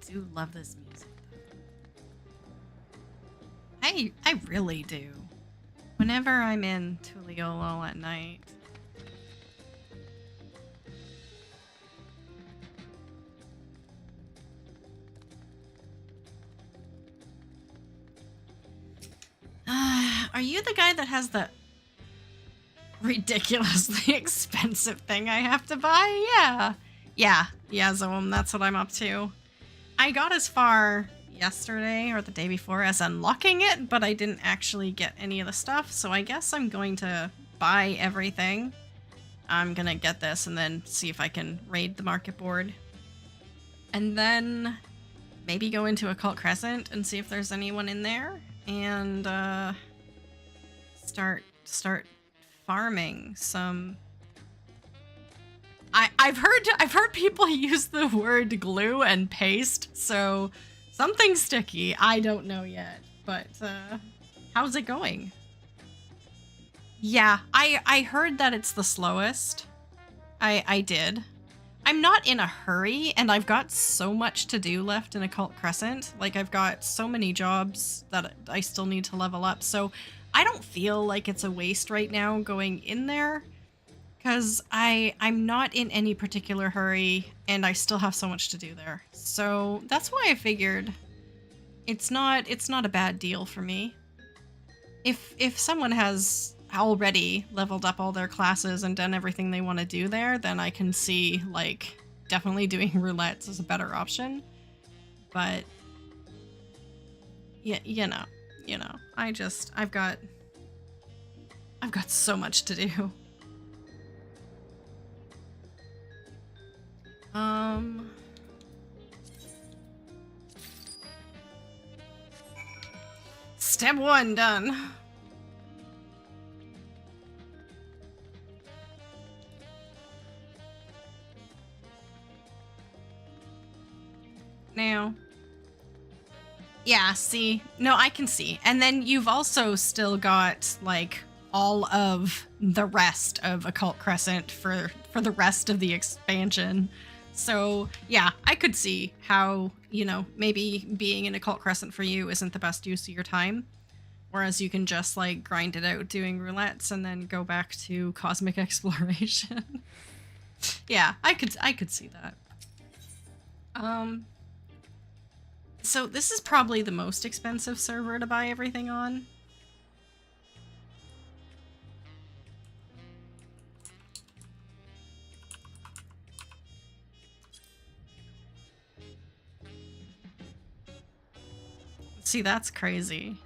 do love this music. I really do. Whenever I'm in Tuliolo at night. Are you the guy that has the ridiculously expensive thing I have to buy? Yeah, Zoom, that's what I'm up to. I got as far yesterday or the day before as unlocking it, but I didn't actually get any of the stuff, so I guess I'm going to buy everything. I'm gonna get this and then see if I can raid the market board. And then maybe go into Occult Crescent and see if there's anyone in there, and start farming some. I've heard people use the word glue and paste, so something sticky. I don't know yet, but how's it going? Yeah, I heard that it's the slowest. I did. I'm not in a hurry, and I've got so much to do left in Occult Crescent. Like, I've got so many jobs that I still need to level up, so I don't feel like it's a waste right now going in there, because I'm not in any particular hurry, and I still have so much to do there. So that's why I figured it's not a bad deal for me. If someone has already leveled up all their classes and done everything they want to do there, then I can see, like, definitely doing roulettes is a better option. But yeah, you know, I've got so much to do. Step 1 done. Now, yeah, see, no, I can see. And then you've also still got, like, all of the rest of Occult Crescent for the rest of the expansion. So yeah, I could see how, you know, maybe being in Occult Crescent for you isn't the best use of your time, whereas you can just, like, grind it out doing roulettes and then go back to cosmic exploration. Yeah, I could see that. So this is probably the most expensive server to buy everything on. See, that's crazy.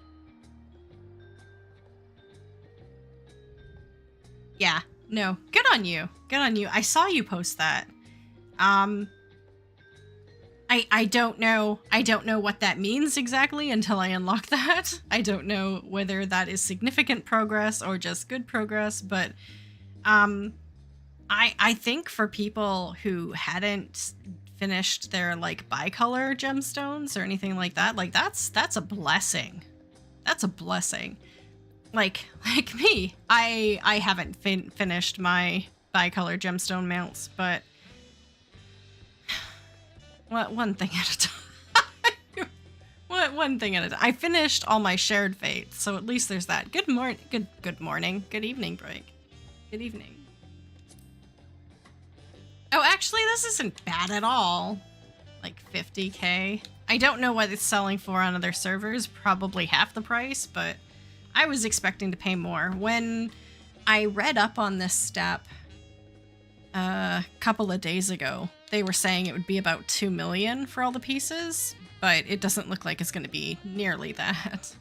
Yeah, no, good on you. Good on you. I saw you post that. I don't know what that means exactly until I unlock that. I don't know whether that is significant progress or just good progress, but I think for people who hadn't finished their, like, bicolor gemstones or anything like that, like, that's a blessing. That's a blessing. Like me, I haven't finished my bicolor gemstone mounts, but one thing at a time. One thing at a time. I finished all my shared fates, so at least there's that. Good morning, good evening, break. Good evening. Oh, actually, this isn't bad at all. Like 50k. I don't know what it's selling for on other servers. Probably half the price, but I was expecting to pay more. When I read up on this step a couple of days ago, they were saying it would be about 2 million for all the pieces, but it doesn't look like it's going to be nearly that.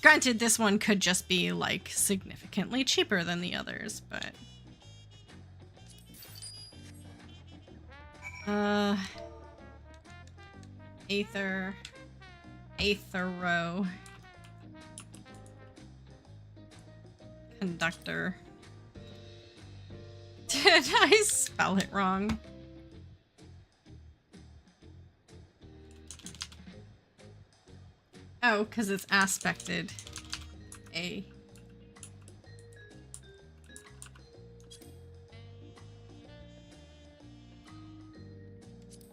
Granted, this one could just be, like, significantly cheaper than the others, but Aethero. Conductor. Did I spell it wrong? Oh, because it's aspected. A.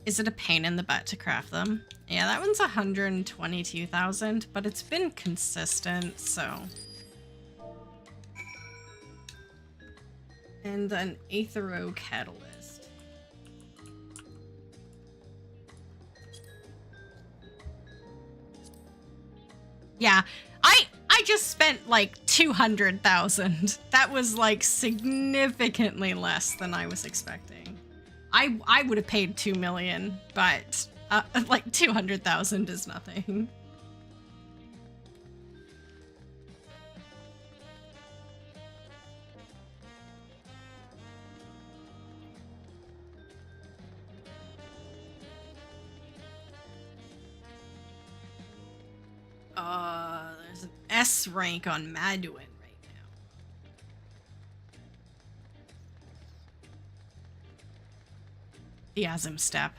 Is it a pain in the butt to craft them? Yeah, that one's 122,000, but it's been consistent, so. And an aethero catalyst. Yeah, I just spent like 200,000. That was like significantly less than I was expecting. I would have paid 2 million, but like 200,000 is nothing. There's an S rank on Maduin right now. The Azim Step.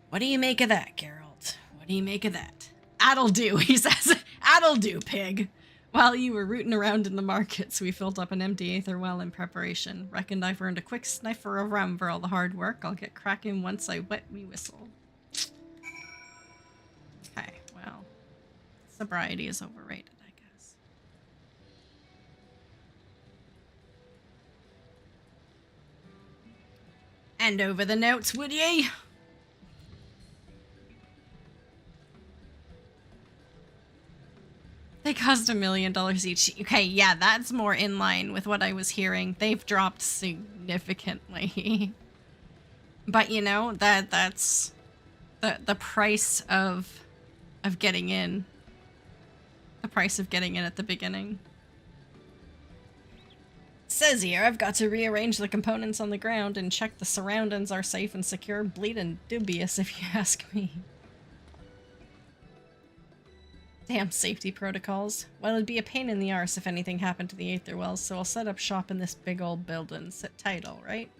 What do you make of that, Geralt? What do you make of that? That'll do, he says. That'll do, pig. While you were rooting around in the markets, we filled up an empty aether well in preparation. Reckoned I've earned a quick sniffer of rum for all the hard work. I'll get cracking once I wet me whistle. Okay, well, sobriety is overrated, I guess. And over the notes, would ye? They cost $1 million each. Okay, yeah, that's more in line with what I was hearing. They've dropped significantly. But you know, that's the price of getting in. The price of getting in at the beginning. It says here I've got to rearrange the components on the ground and check the surroundings are safe and secure. Bleeding dubious if you ask me. Damn safety protocols. Well, it'd be a pain in the arse if anything happened to the aether wells, so I'll set up shop in this big old building. Sit tight, alright?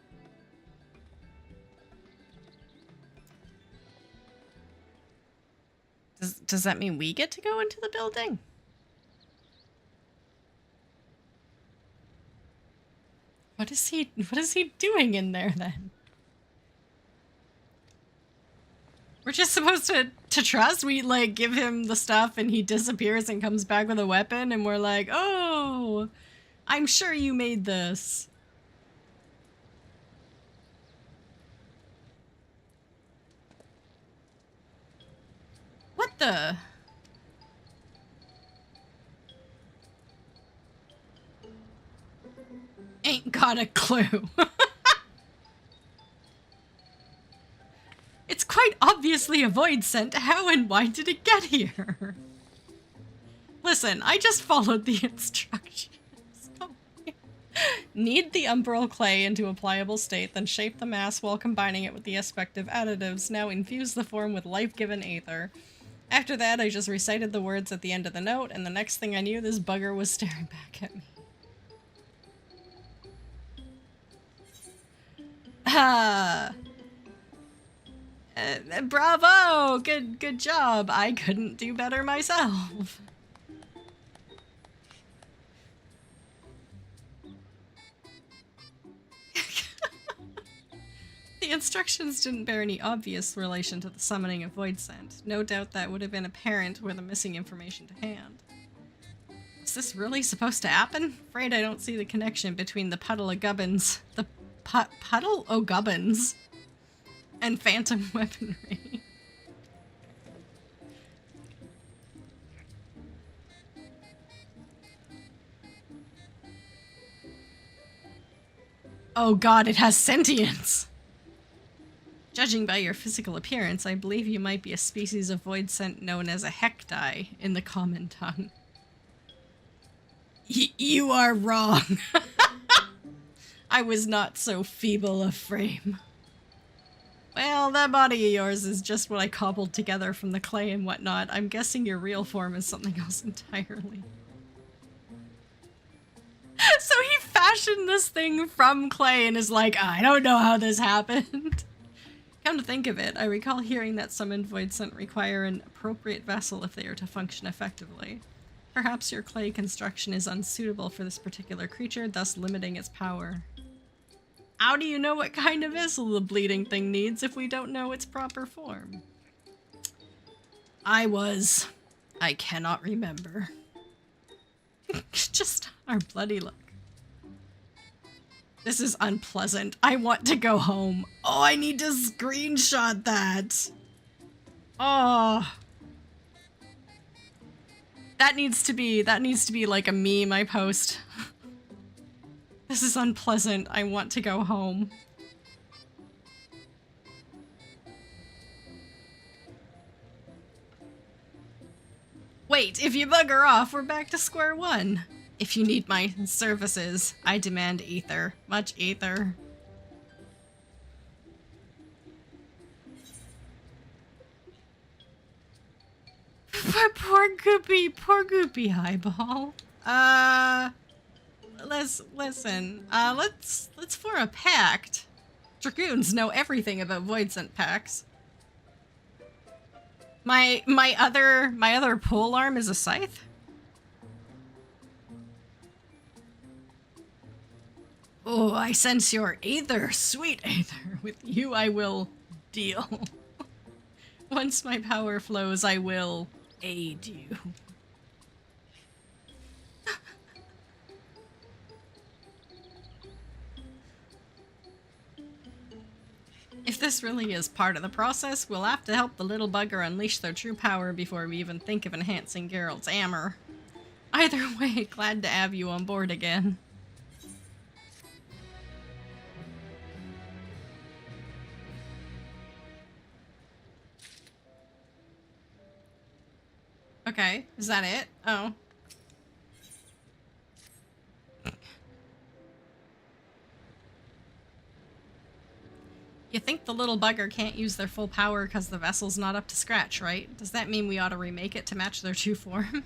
Does that mean we get to go into the building? What is he doing in there then? We're just supposed to trust? We, like, give him the stuff and he disappears and comes back with a weapon and we're like, oh, I'm sure you made this. What the? Ain't got a clue. It's quite obviously a void scent. How and why did it get here? Listen, I just followed the instructions. Knead the umbral clay into a pliable state, then shape the mass while combining it with the respective additives. Now infuse the form with life-given aether. After that, I just recited the words at the end of the note, and the next thing I knew, this bugger was staring back at me. Bravo! Good job. I couldn't do better myself. The instructions didn't bear any obvious relation to the summoning of Void Scent. No doubt that would have been apparent were the missing information to hand. Is this really supposed to happen? Afraid I don't see the connection between the puddle of gubbins. The puddle o' gubbins and phantom weaponry. Oh god, it has sentience! Judging by your physical appearance, I believe you might be a species of void scent known as a hektai in the common tongue. You are wrong. I was not so feeble of frame. Well, that body of yours is just what I cobbled together from the clay and whatnot. I'm guessing your real form is something else entirely. So he fashioned this thing from clay and is like, I don't know how this happened. Come to think of it, I recall hearing that summoned void scent require an appropriate vessel if they are to function effectively. Perhaps your clay construction is unsuitable for this particular creature, thus limiting its power. How do you know what kind of vessel the bleeding thing needs if we don't know its proper form? I cannot remember. Just our bloody luck. This is unpleasant. I want to go home. Oh, I need to screenshot that. Oh. That needs to be like a meme I post. This is unpleasant. I want to go home. Wait, if you bugger off, we're back to square one. If you need my services, I demand ether. Much ether. Poor goopy eyeball. Listen. Let's form a pact. Dragoons know everything about void scent packs. My other pole arm is a scythe. Oh, I sense your aether, sweet aether. With you I will deal. Once my power flows, I will aid you. If this really is part of the process, we'll have to help the little bugger unleash their true power before we even think of enhancing Geralt's armor. Either way, glad to have you on board again. Okay, is that it? Oh. You think the little bugger can't use their full power because the vessel's not up to scratch, right? Does that mean we ought to remake it to match their true form?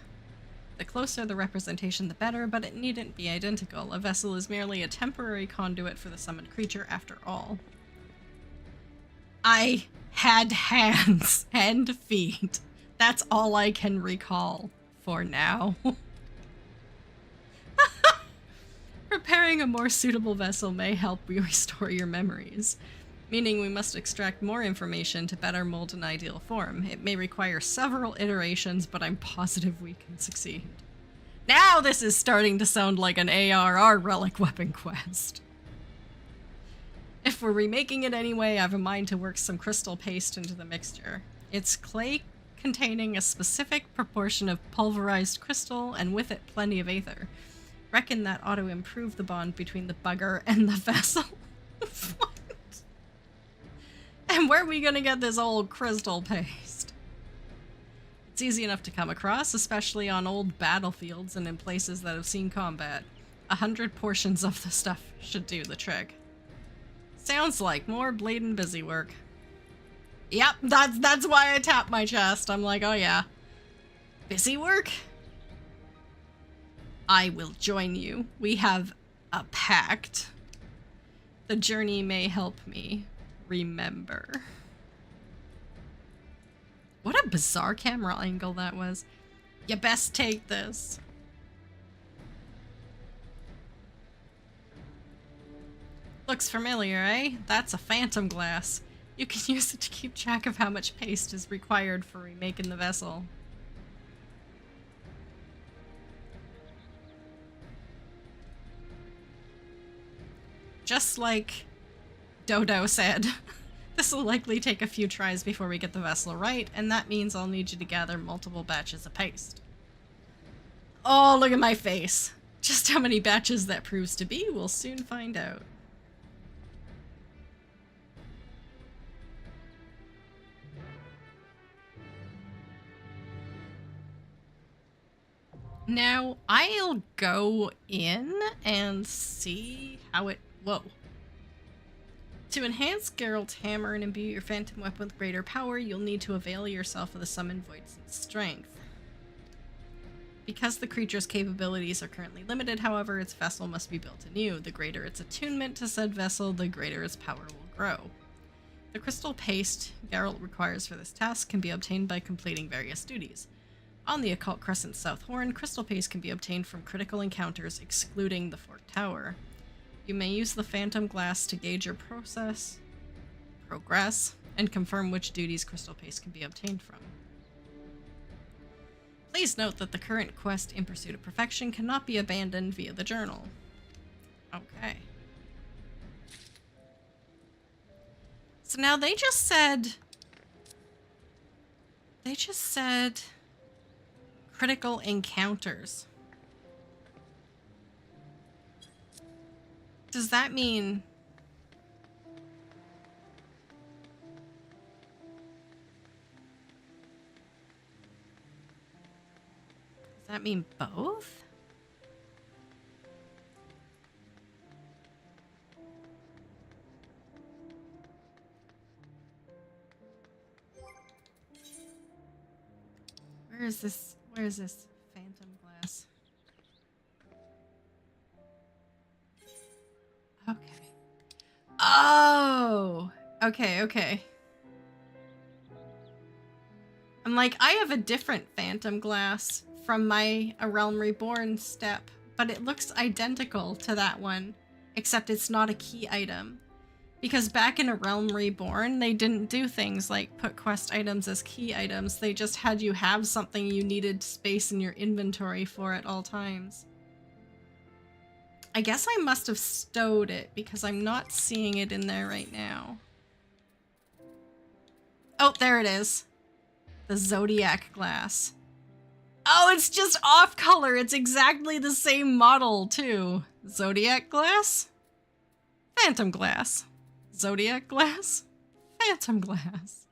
The closer the representation, the better, but it needn't be identical. A vessel is merely a temporary conduit for the summoned creature after all. I had hands and feet. That's all I can recall for now. Preparing a more suitable vessel may help you restore your memories. Meaning we must extract more information to better mold an ideal form. It may require several iterations, but I'm positive we can succeed. Now this is starting to sound like an ARR relic weapon quest. If we're remaking it anyway, I have a mind to work some crystal paste into the mixture. It's clay containing a specific proportion of pulverized crystal, and with it plenty of aether. Reckon that ought to improve the bond between the bugger and the vessel. What? And where are we gonna get this old crystal paste? It's easy enough to come across, especially on old battlefields and in places that have seen combat. 100 portions of the stuff should do the trick. Sounds like more bleeding busy work. Yep, that's why I tapped my chest. I'm like, oh yeah. Busy work? I will join you. We have a pact. The journey may help me remember. What a bizarre camera angle that was. You best take this. Looks familiar, eh? That's a phantom glass. You can use it to keep track of how much paste is required for remaking the vessel. Just like Dodo said, this will likely take a few tries before we get the vessel right, and that means I'll need you to gather multiple batches of paste. Oh, look at my face. Just how many batches that proves to be, we'll soon find out. Now, I'll go in and see how it... Whoa. To enhance Geralt's hammer and imbue your phantom weapon with greater power, you'll need to avail yourself of the summon void's strength. Because the creature's capabilities are currently limited, however, its vessel must be built anew. The greater its attunement to said vessel, the greater its power will grow. The crystal paste Geralt requires for this task can be obtained by completing various duties. On the Occult Crescent South Horn, crystal paste can be obtained from critical encounters excluding the Forked Tower. You may use the Phantom Glass to gauge your progress, and confirm which duties crystal paste can be obtained from. Please note that the current quest in pursuit of perfection cannot be abandoned via the journal. Okay. So now they just said critical encounters. Does that mean both? Where is this phantom glass? Okay. Oh! Okay. I'm like, I have a different phantom glass from my A Realm Reborn step, but it looks identical to that one, except it's not a key item. Because back in A Realm Reborn, they didn't do things like put quest items as key items. They just had you have something you needed space in your inventory for at all times. I guess I must have stowed it because I'm not seeing it in there right now. Oh, there it is. The Zodiac glass. Oh, it's just off color. It's exactly the same model too. Zodiac glass? Phantom glass. Zodiac glass? Phantom glass.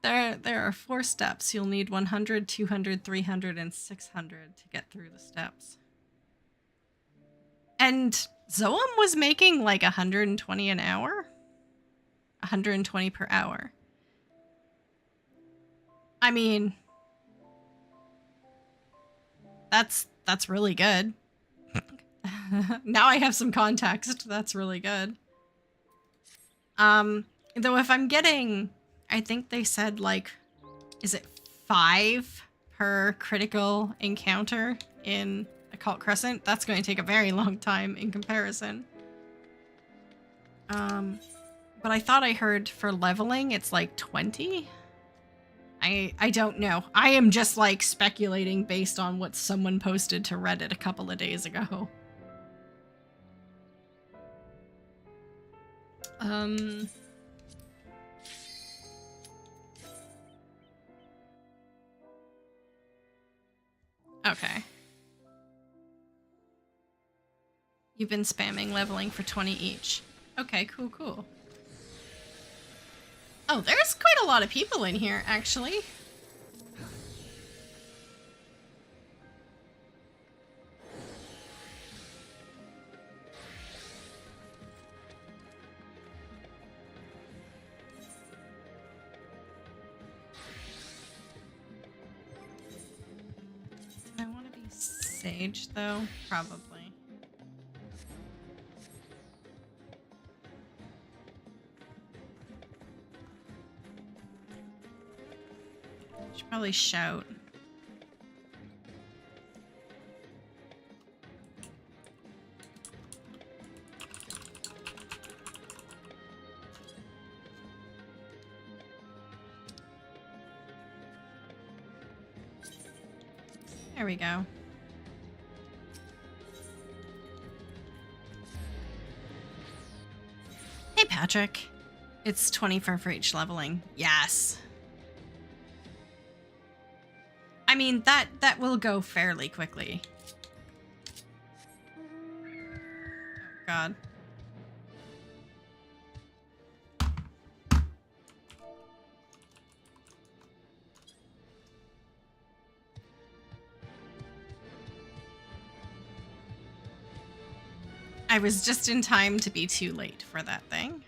There are 4 steps. You'll need 100, 200, 300, and 600 to get through the steps. And Zoam was making like 120 an hour? 120 per hour. I mean, that's really good. Now I have some context. That's really good. Though if I'm getting, I think they said like, is it 5 per critical encounter in Occult Crescent? That's going to take a very long time in comparison. But I thought I heard for leveling it's like 20. I don't know. I am just like speculating based on what someone posted to Reddit a couple of days ago. Okay. You've been spamming leveling for 20 each. Okay, cool. Oh, there's quite a lot of people in here, actually. Do I want to be Sage, though? Probably. Should probably shout. There we go. Hey, Patrick. It's 24 for each leveling. Yes. I mean, that will go fairly quickly. Oh, God. I was just in time to be too late for that thing.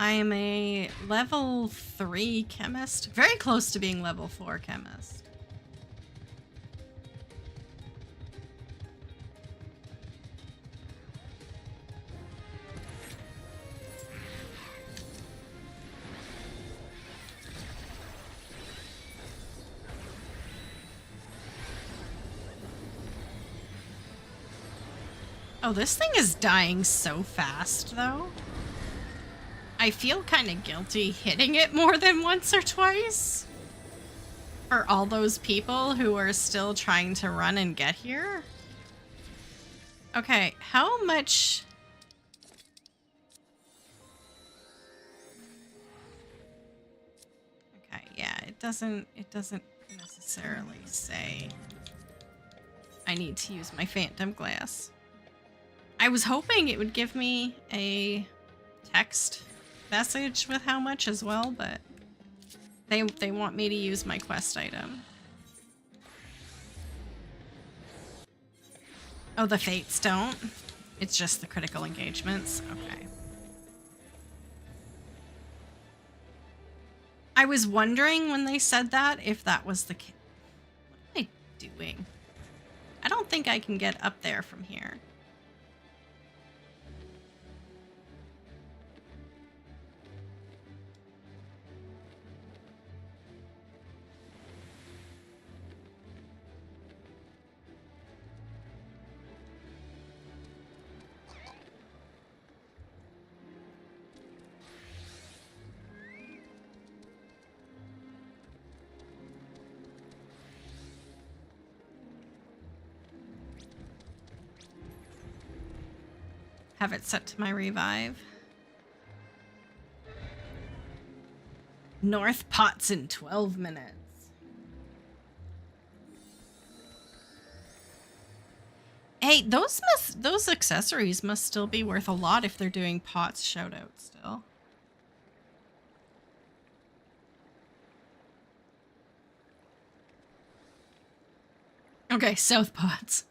I am a level 3 chemist. Very close to being level 4 chemist. Oh, this thing is dying so fast, though. I feel kind of guilty hitting it more than once or twice. For all those people who are still trying to run and get here. Okay, how much... Okay, yeah, it doesn't necessarily say I need to use my phantom glass. I was hoping it would give me a text message with how much as well, but they want me to use my quest item. Oh, the fates don't? It's just the critical engagements? Okay. I was wondering when they said that if that was the case. What am I doing? I don't think I can get up there from here. Have it set to my revive. North pots in 12 minutes. Hey, those accessories must still be worth a lot if they're doing pots shoutout still. Okay, South pots.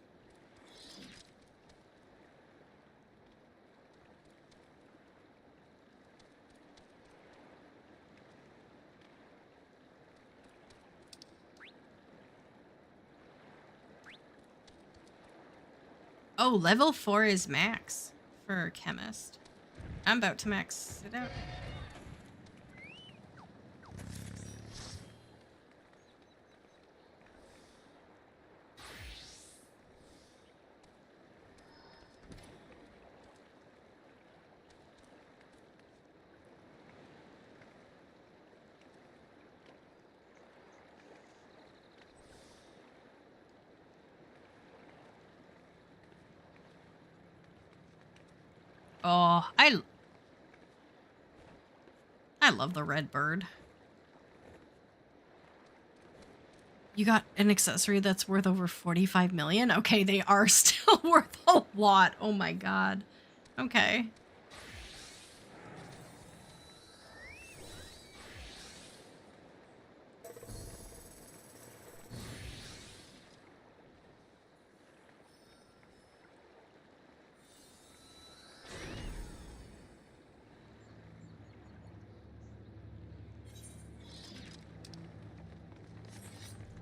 Oh, level 4 is max for chemist. I'm about to max it out. Oh, I love the red bird. You got an accessory that's worth over 45 million? Okay, they are still worth a lot. Oh my god. Okay.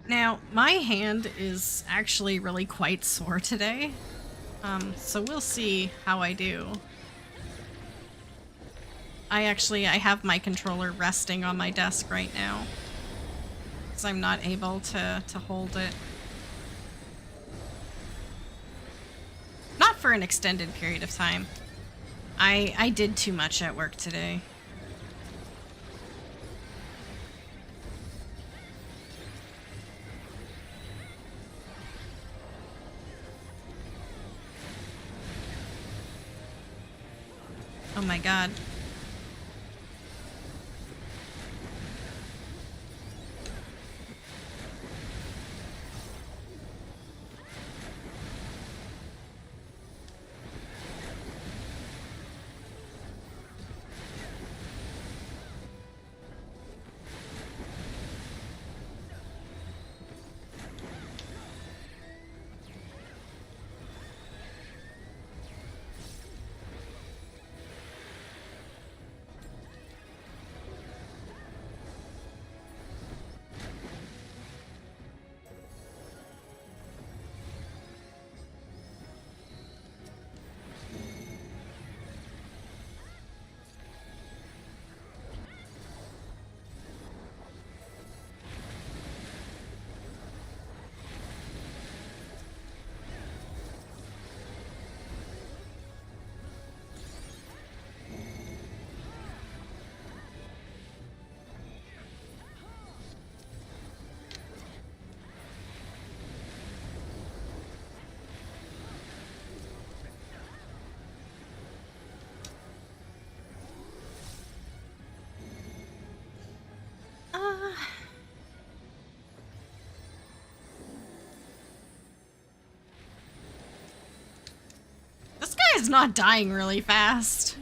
Now, my hand is actually really quite sore today, so we'll see how I do. I have my controller resting on my desk right now, because I'm not able to hold it. Not for an extended period of time. I did too much at work today. Oh my god. This guy is not dying really fast.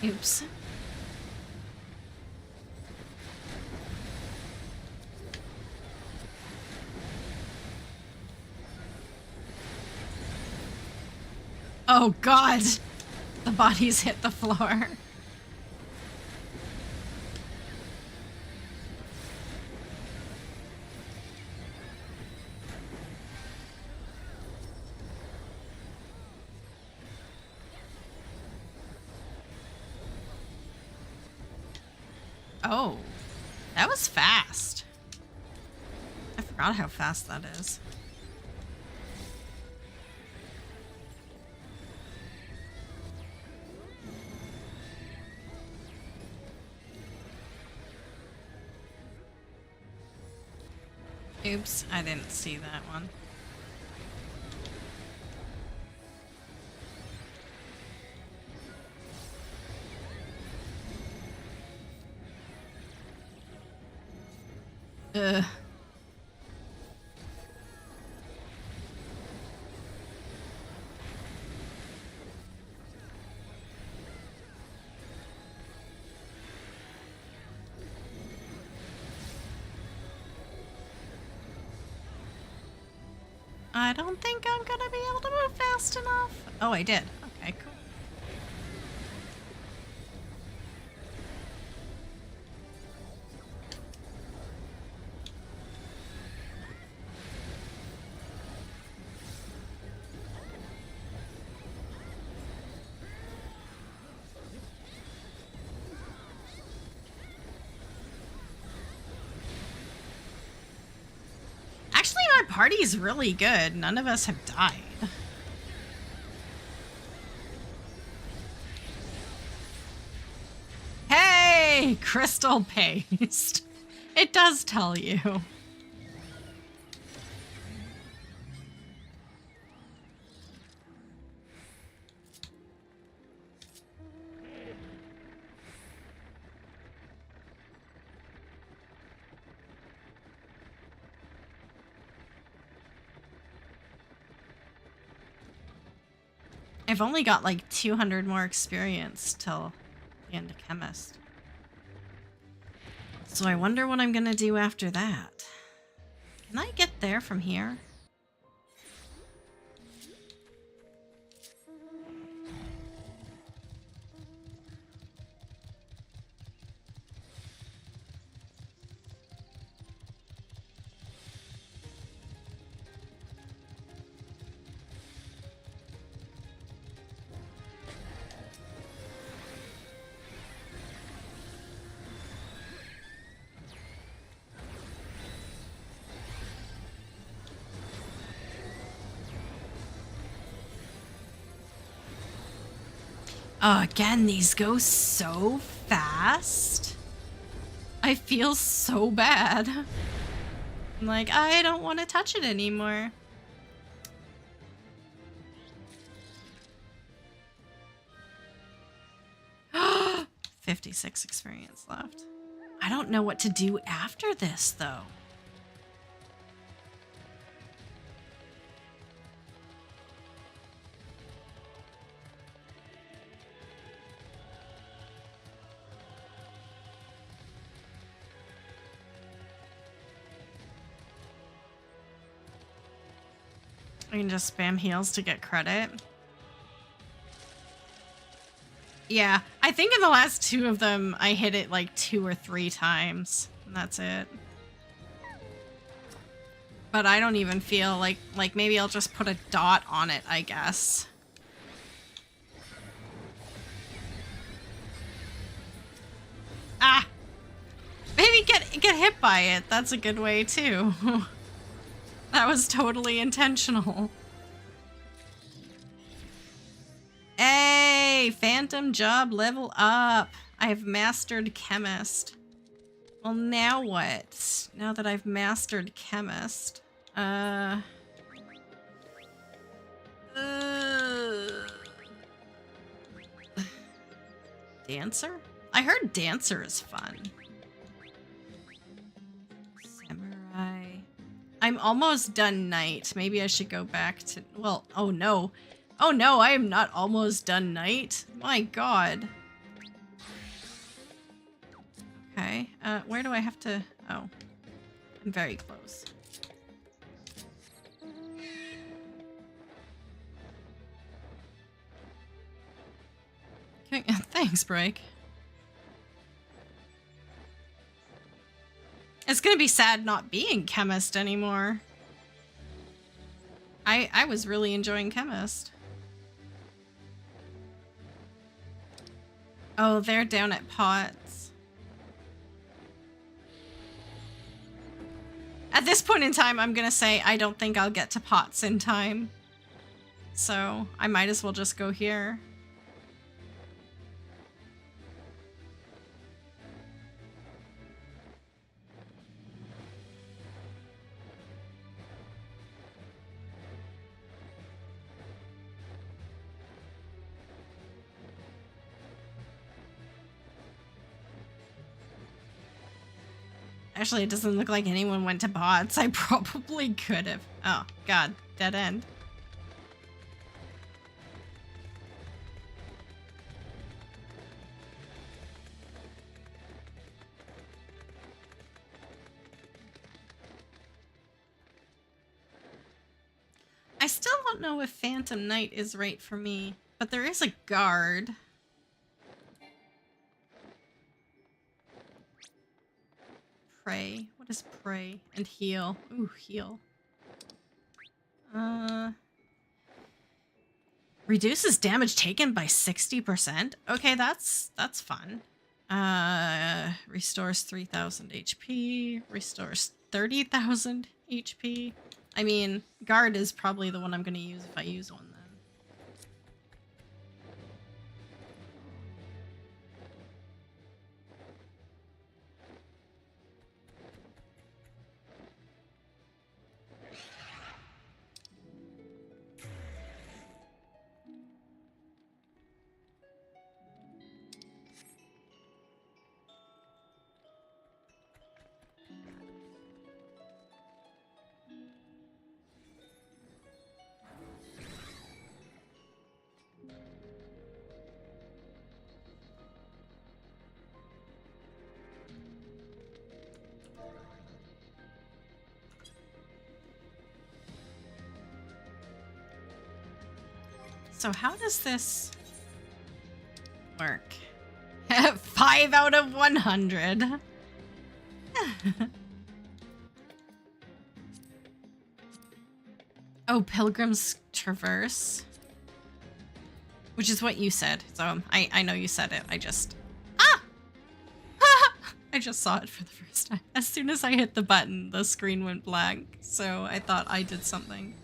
Oops. Oh god! The bodies hit the floor. Oh, that was fast. I forgot how fast that is. Oops, I didn't see that one. Ugh. I don't think I'm gonna be able to move fast enough. Oh, I did. Okay, cool. Actually, my party's really good. None of us have died. Hey, crystal paste. It does tell you. I've only got like 200 more experience till the end of Chemist. So I wonder what I'm gonna do after that. Can I get there from here? Oh, again, these go so fast. I feel so bad. I'm like, I don't want to touch it anymore. $56 experience left. I don't know what to do after this, though. I can just spam heals to get credit. Yeah, I think in the last 2 of them, I hit it like 2 or 3 times. And that's it. But I don't even feel like maybe I'll just put a dot on it, I guess. Ah! Maybe get hit by it. That's a good way too. That was totally intentional. Hey, Phantom job level up. I have mastered Chemist. Well, now what? Now that I've mastered Chemist. Dancer? I heard Dancer is fun. Samurai. I'm almost done Knight. Maybe I should go back to... Well, oh no. Oh no, I am not almost done Knight. My god. Okay, where do I have to... Oh. I'm very close. Okay, thanks, Break. It's gonna be sad not being Chemist anymore. I was really enjoying Chemist. Oh, they're down at Pots. At this point in time, I'm gonna say I don't think I'll get to Pots in time. So, I might as well just go here. Actually, it doesn't look like anyone went to bots. I probably could have. Oh, God. Dead end. I still don't know if Phantom Knight is right for me, but there is a guard. Pray. What is pray? And heal. Ooh, heal. Reduces damage taken by 60%. Okay, that's fun. Restores 3,000 HP. Restores 30,000 HP. I mean, guard is probably the one I'm gonna use if I use one then. So how does this work? 5 out of 100. Oh, Pilgrim's Traverse. Which is what you said. So I know you said it. I just... Ah! I just saw it for the first time. As soon as I hit the button, the screen went blank. So I thought I did something.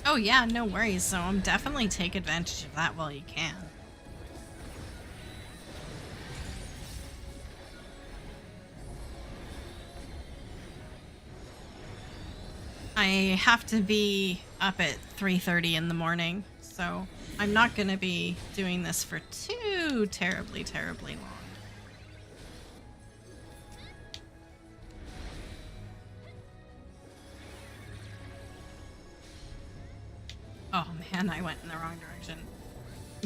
Oh yeah, no worries. So definitely take advantage of that while you can. I have to be up at 3:30 in the morning, so I'm not going to be doing this for too terribly long. Oh man, I went in the wrong direction.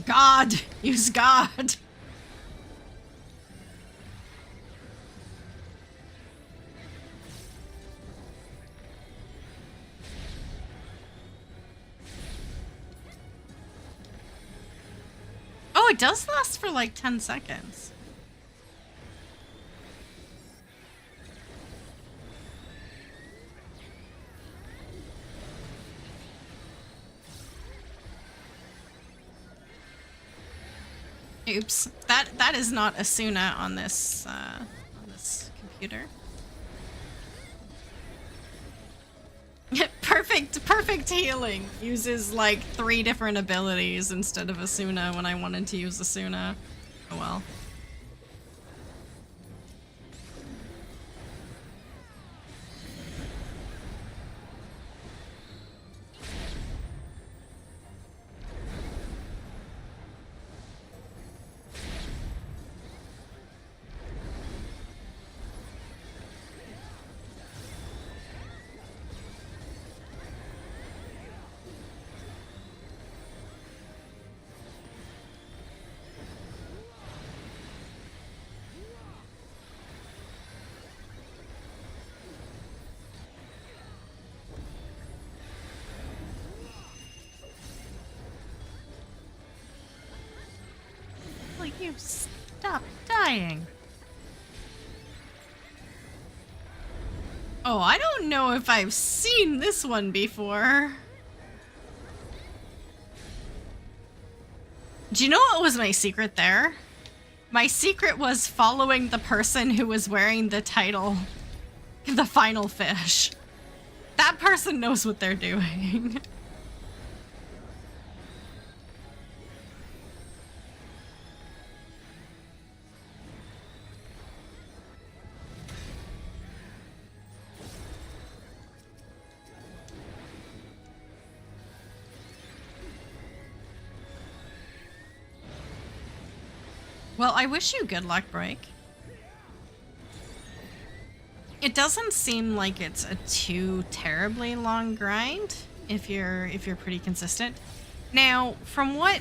God! Use God! Oh, it does last for like 10 seconds. Oops, that is not Asuna on this computer. Perfect healing. Uses like 3 different abilities instead of Asuna when I wanted to use Asuna. Oh well. Like, you stop dying. Oh, I don't know if I've seen this one before. Do you know what was my secret there? My secret was following the person who was wearing the title, the final fish. That person knows what they're doing. Well, I wish you good luck, Break. It doesn't seem like it's a too terribly long grind if you're pretty consistent. Now, from what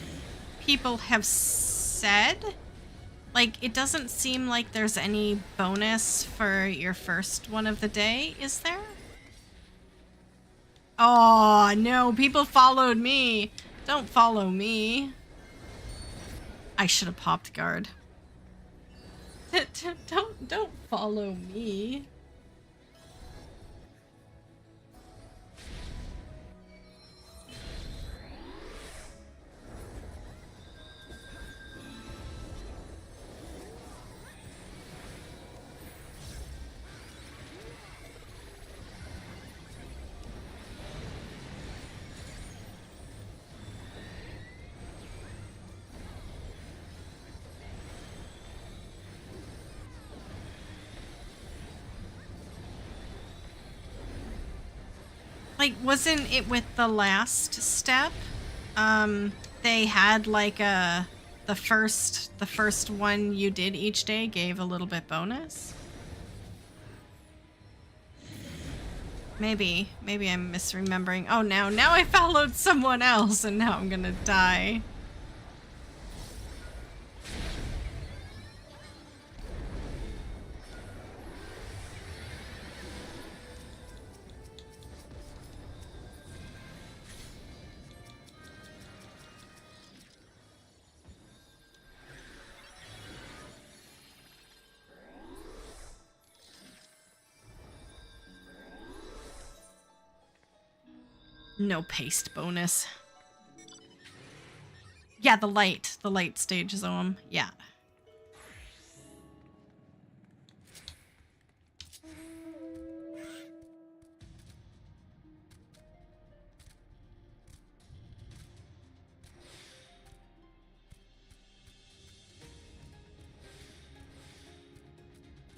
people have said, like, it doesn't seem like there's any bonus for your first one of the day, is there? Oh, no, people followed me. Don't follow me. I should have popped guard. Don't follow me. Like, wasn't it with the last step? They had like the first one you did each day gave a little bit bonus. Maybe I'm misremembering. Oh, now I followed someone else and now I'm gonna die. No paste bonus. Yeah, the light stage zone. Yeah.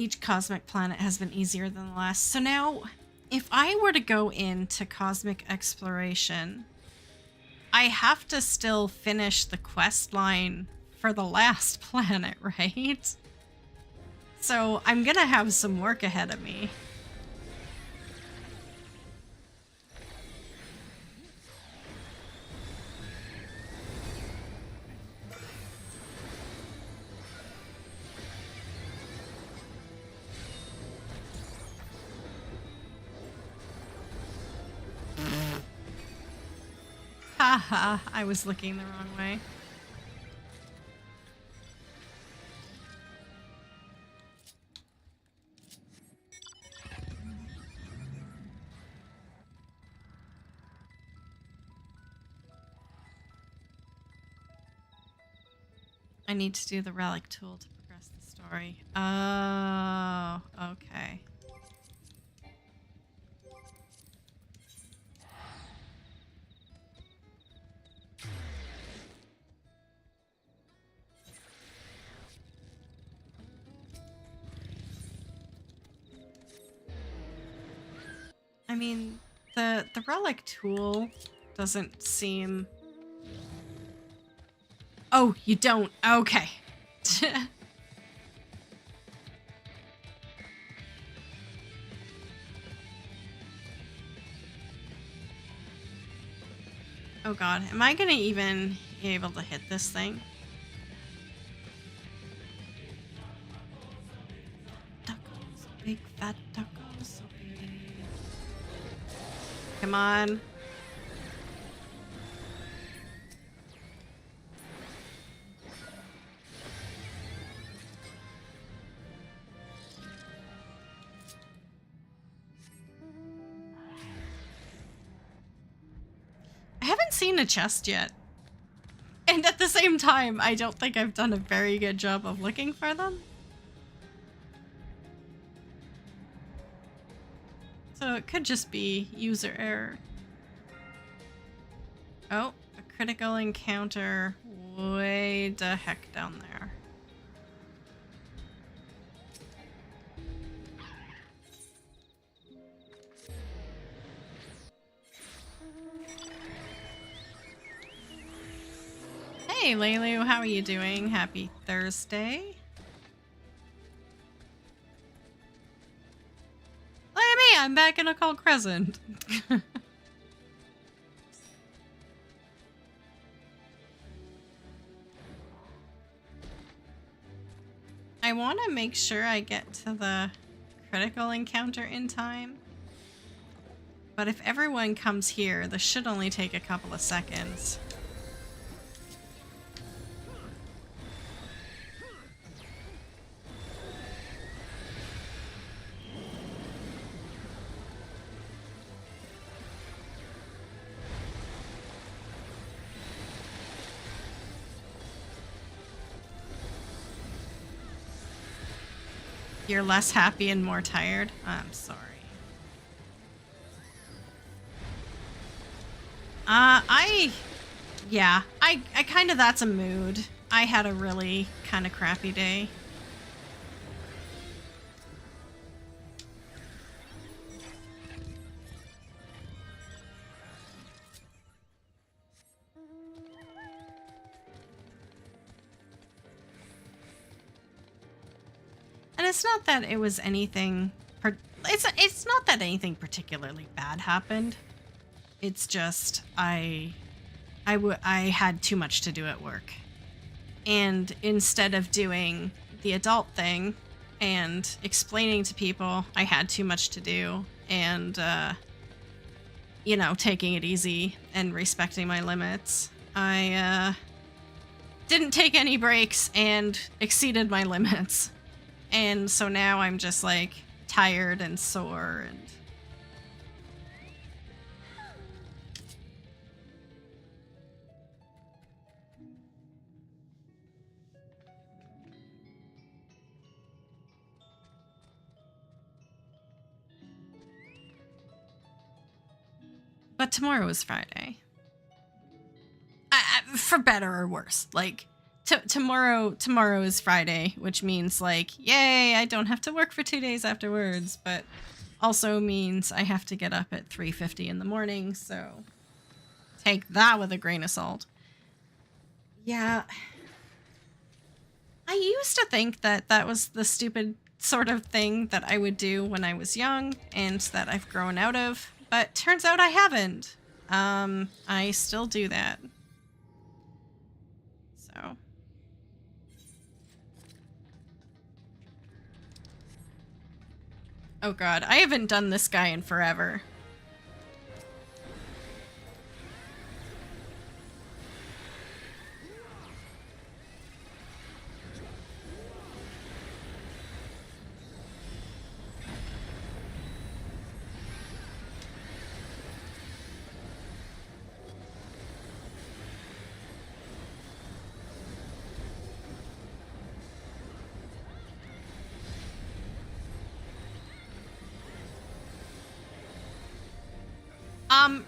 Each cosmic planet has been easier than the last. So now, if I were to go into cosmic exploration, I have to still finish the quest line for the last planet, right? So I'm gonna have some work ahead of me. Haha, I was looking the wrong way. I need to do the relic tool to progress the story. Oh, okay. I mean, the relic tool doesn't seem... Oh, you don't. Okay. Oh god, am I gonna even be able to hit this thing? Duckles, big fat duckles, so big. Come on. I haven't seen a chest yet. And at the same time, I don't think I've done a very good job of looking for them. So it could just be user error. Oh, a critical encounter way the heck down there. Hey, Laylu, how are you doing? Happy Thursday. Look at me, I'm back in Occult Crescent. I want to make sure I get to the critical encounter in time. But if everyone comes here, this should only take a couple of seconds. You're less happy and more tired? I'm sorry. Yeah, I kind of, that's a mood. I had a really kind of crappy day. And it's not that it was anything, it's not that anything particularly bad happened. It's just I had too much to do at work. And instead of doing the adult thing and explaining to people I had too much to do and, you know, taking it easy and respecting my limits, I didn't take any breaks and exceeded my limits. And so now I'm just like tired and sore and... But tomorrow is Friday. For better or worse. Like, Tomorrow is Friday, which means like, yay, I don't have to work for 2 days afterwards, but also means I have to get up at 3:50 in the morning, so take that with a grain of salt. Yeah. I used to think that that was the stupid sort of thing that I would do when I was young and that I've grown out of, but turns out I haven't. I still do that. So. Oh god, I haven't done this guy in forever.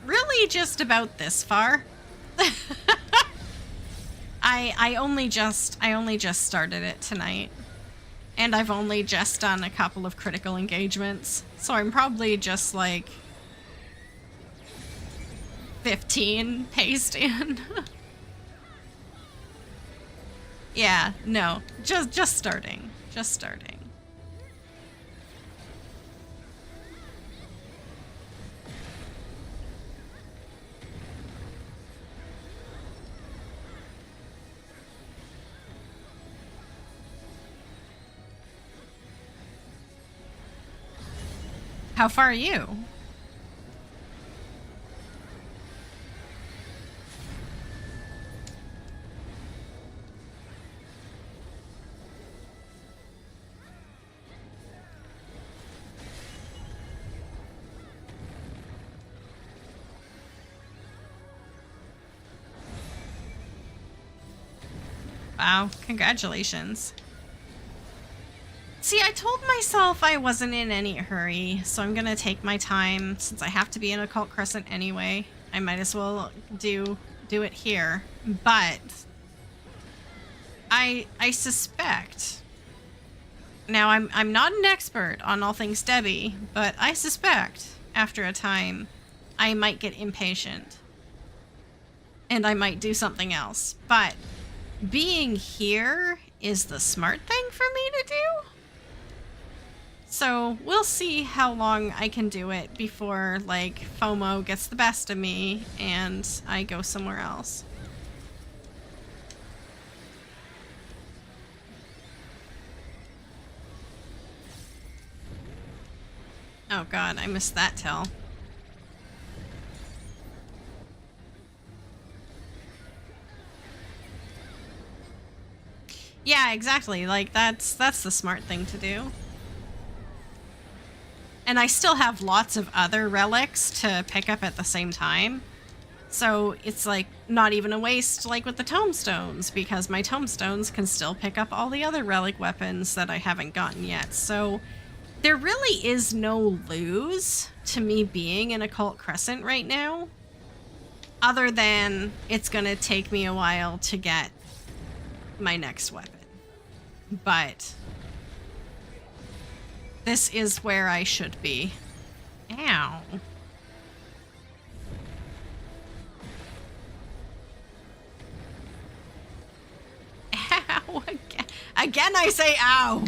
Really just about this far. I only just started it tonight. And I've only just done a couple of critical engagements. So I'm probably just like 15 paced in. Yeah, no. Just starting. Just starting. How far are you? Wow, congratulations. See, I told myself I wasn't in any hurry, so I'm gonna take my time. Since I have to be in Occult Crescent anyway, I might as well do it here. But I suspect. Now I'm not an expert on all things Debbie, but I suspect after a time I might get impatient. And I might do something else. But being here is the smart thing for me to do. So we'll see how long I can do it before, like, FOMO gets the best of me and I go somewhere else. Oh god, I missed that tell. Yeah, exactly. Like, that's the smart thing to do. And I still have lots of other relics to pick up at the same time. So it's like not even a waste like with the tomestones, because my tomestones can still pick up all the other relic weapons that I haven't gotten yet. So there really is no lose to me being in Occult Crescent right now, other than it's gonna take me a while to get my next weapon. But this is where I should be. Ow. Ow. Again I say ow.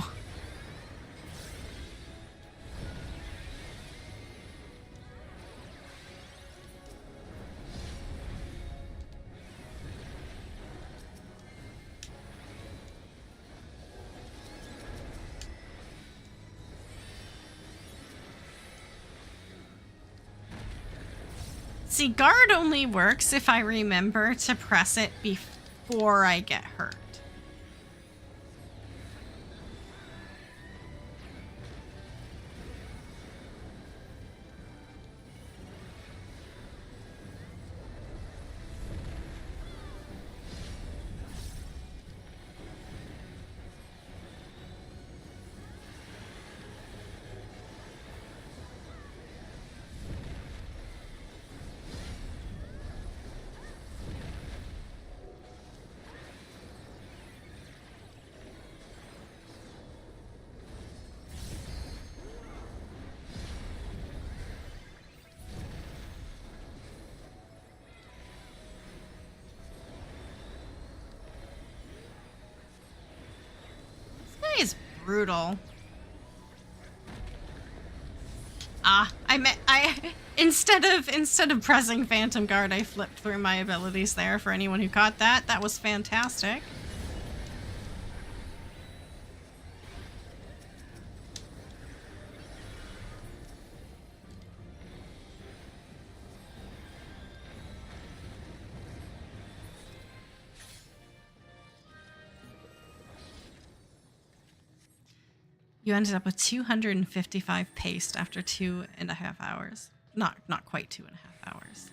See, guard only works if I remember to press it before I get hurt. brutal. Ah, instead of pressing Phantom Guard, I flipped through my abilities there for anyone who caught that. That was fantastic. You ended up with 255 paste after 2.5 hours. Not quite 2.5 hours.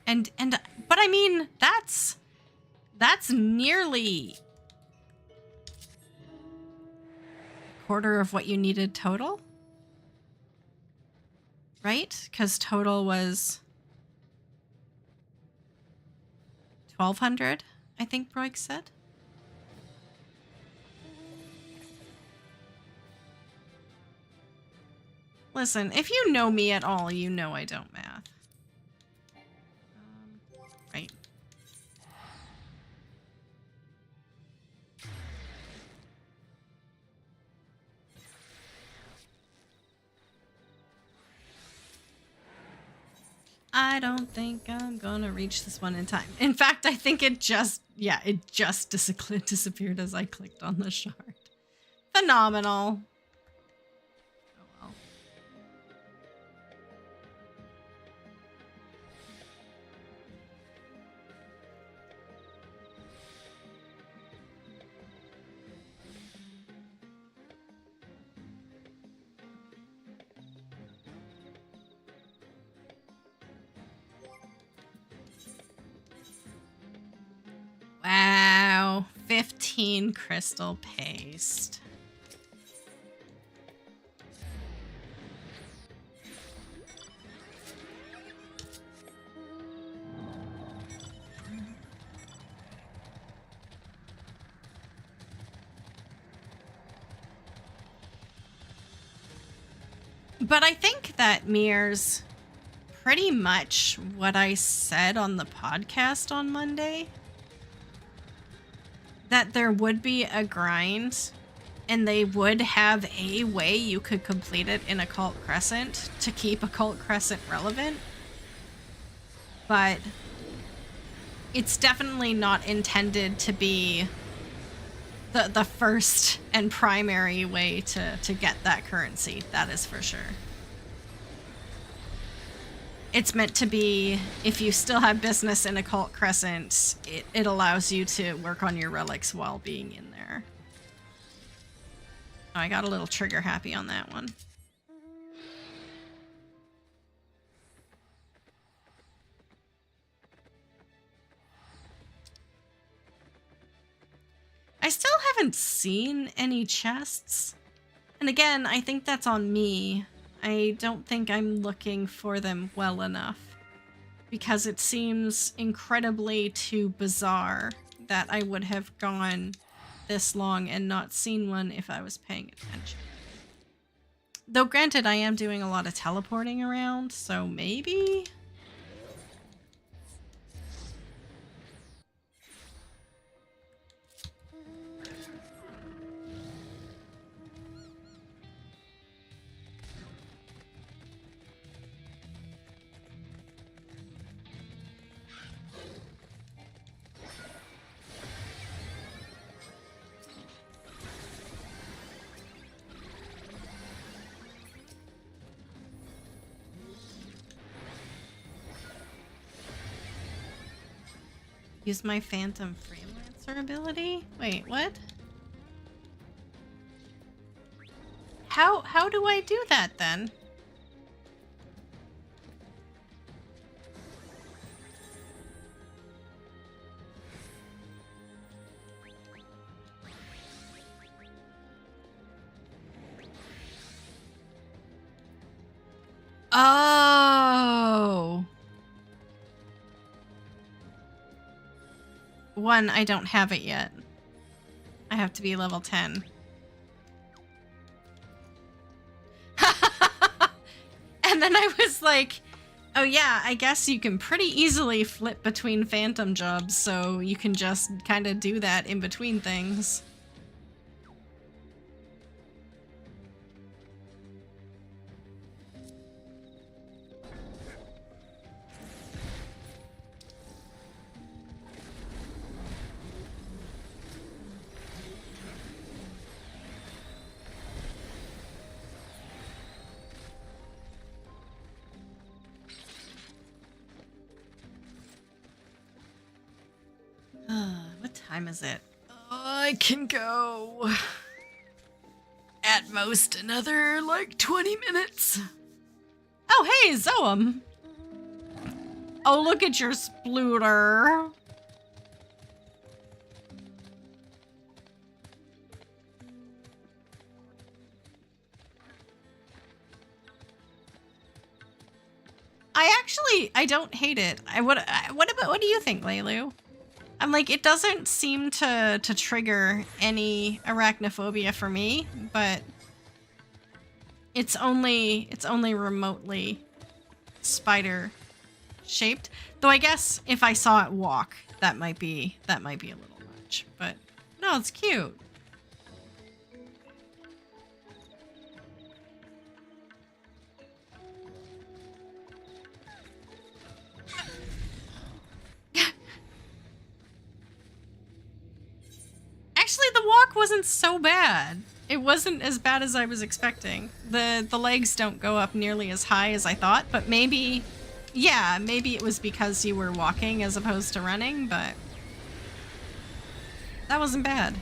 But I mean, that's nearly a quarter of what you needed total, right? Because total was 1,200, I think Broik said. Listen, if you know me at all, you know I don't math. Right. I don't think I'm gonna reach this one in time. In fact, I think it just disappeared as I clicked on the shard. Phenomenal. Wow, 15 crystal paste. But I think that mirrors pretty much what I said on the podcast on Monday. That there would be a grind, and they would have a way you could complete it in Occult Crescent to keep Occult Crescent relevant. But it's definitely not intended to be the first and primary way to get that currency. That is for sure. It's meant to be, if you still have business in Occult Crescent, it allows you to work on your relics while being in there. Oh, I got a little trigger happy on that one. I still haven't seen any chests. And again, I think that's on me. I don't think I'm looking for them well enough, because it seems incredibly too bizarre that I would have gone this long and not seen one if I was paying attention. Though granted, I am doing a lot of teleporting around, so maybe? Use my Phantom Freelancer ability? Wait, what? How do I do that then? Oh. One, I don't have it yet. I have to be level 10. And then I was like, Oh yeah, I guess you can pretty easily flip between phantom jobs, so you can just kind of do that in between things. What time is it? I can go at most another like 20 minutes. Oh, hey, Zoam. Oh, look at your splooter. I don't hate it. What do you think, Leilu? I'm like, it doesn't seem to trigger any arachnophobia for me, but it's only remotely spider shaped. Though I guess if I saw it walk, that might be a little much. But no, it's cute. Actually, the walk wasn't so bad. It wasn't as bad as I was expecting. The legs don't go up nearly as high as I thought, but maybe, yeah, maybe it was because you were walking as opposed to running, but that wasn't bad.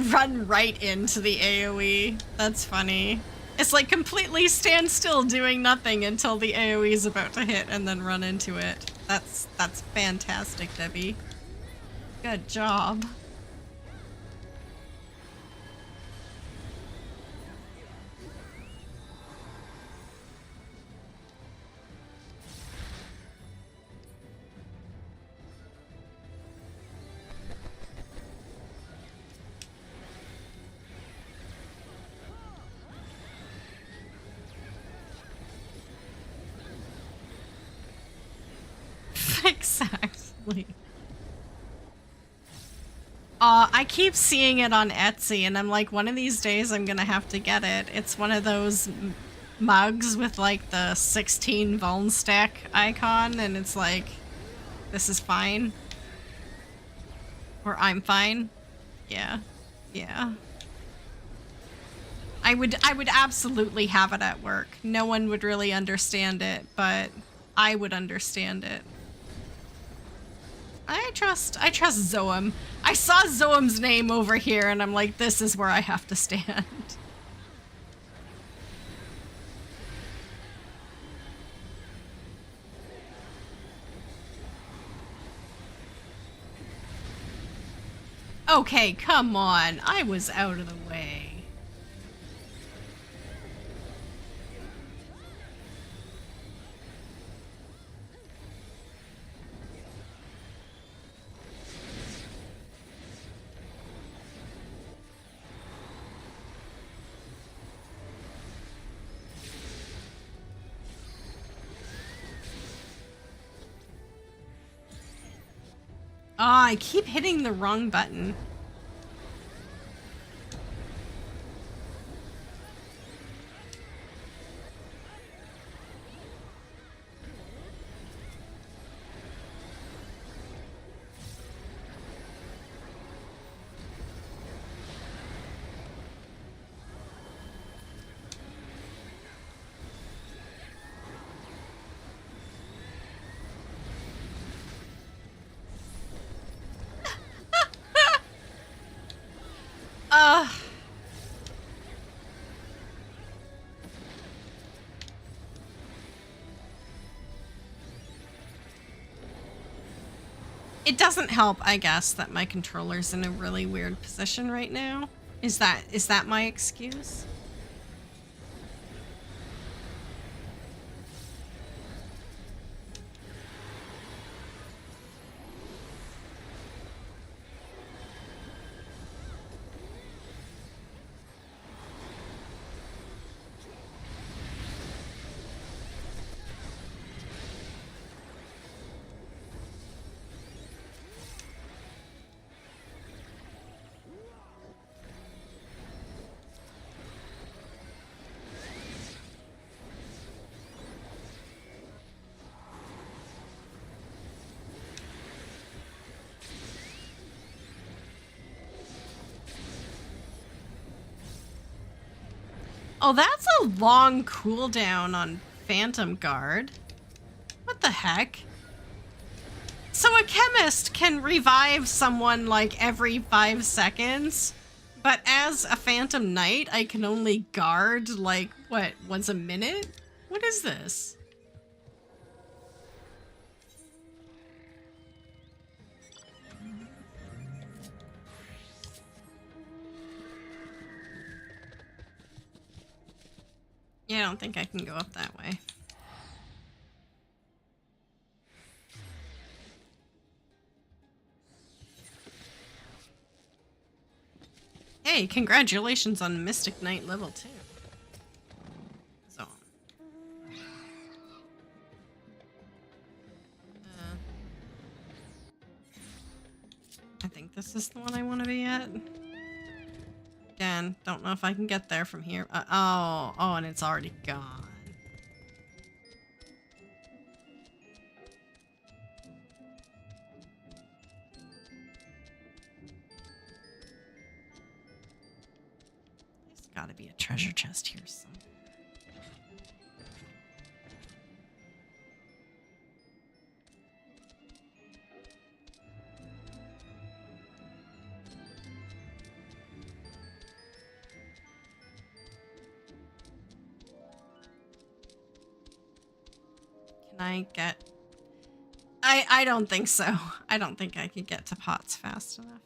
Run right into the AoE. That's funny. It's like completely stand still doing nothing until the AoE is about to hit and then run into it. That's fantastic, Debbie. Good job. Exactly. I keep seeing it on Etsy, and I'm like, one of these days I'm gonna have to get it. It's one of those mugs with like the 16 Vuln stack icon, and it's like, this is fine. Or I'm fine. Yeah. Yeah. I would absolutely have it at work. No one would really understand it, but I would understand it. I trust Zoam. I saw Zoam's name over here and I'm like, this is where I have to stand. Okay, come on. I was out of the way. Oh, I keep hitting the wrong button. It doesn't help, I guess, that my controller's in a really weird position right now. Is that my excuse? Oh, that's a long cooldown on Phantom Guard. What the heck? So a chemist can revive someone like every 5 seconds, but as a Phantom Knight, I can only guard like, what, once a minute? What is this? Yeah, I don't think I can go up that way. Hey, congratulations on Mystic Knight level 2. So. I think this is the one I want to be at. Again, don't know if I can get there from here. Oh, and it's already gone. There's gotta be a treasure chest here somewhere. I get... I don't think so. I don't think I could get to pots fast enough.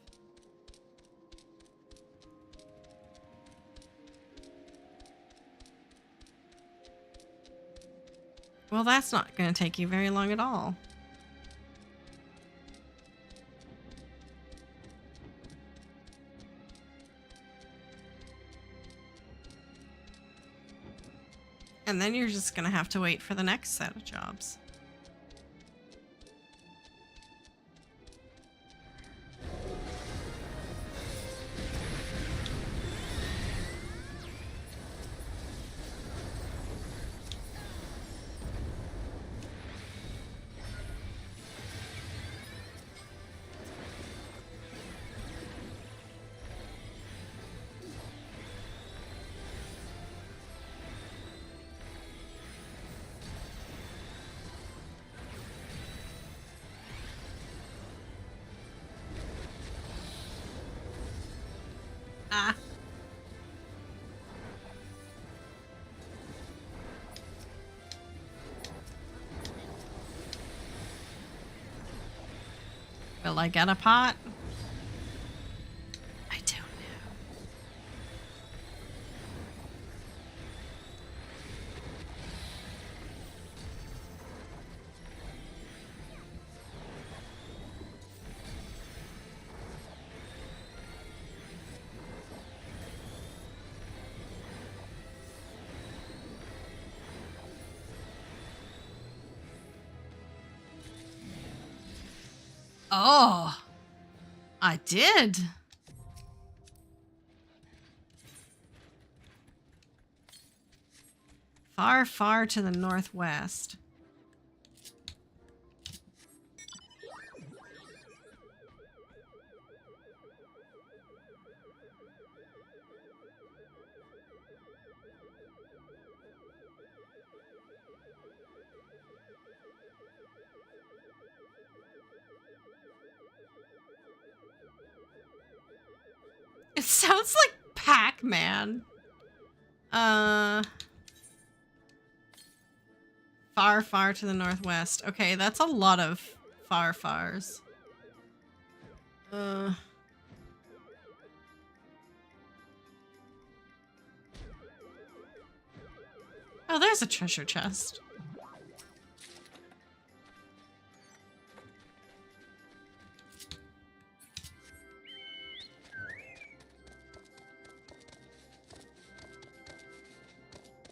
Well, that's not going to take you very long at all. And then you're just going to have to wait for the next set of jobs. Ah. Will I get a pot? I don't know. Oh, I did. Far, far to the northwest. It sounds like Pac-Man. Far, far to the northwest. Okay, that's a lot of far fars. Oh, there's a treasure chest.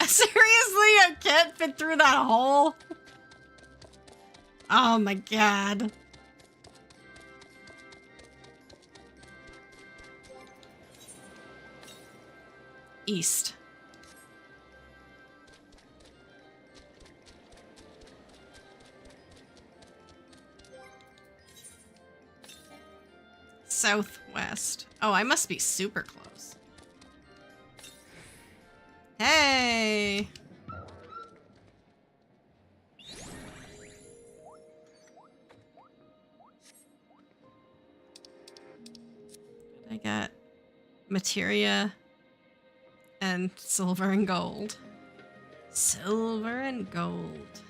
Seriously, I can't fit through that hole? Oh my god. East. Southwest. Oh, I must be super close. Hey! I got materia and silver and gold. Silver and gold.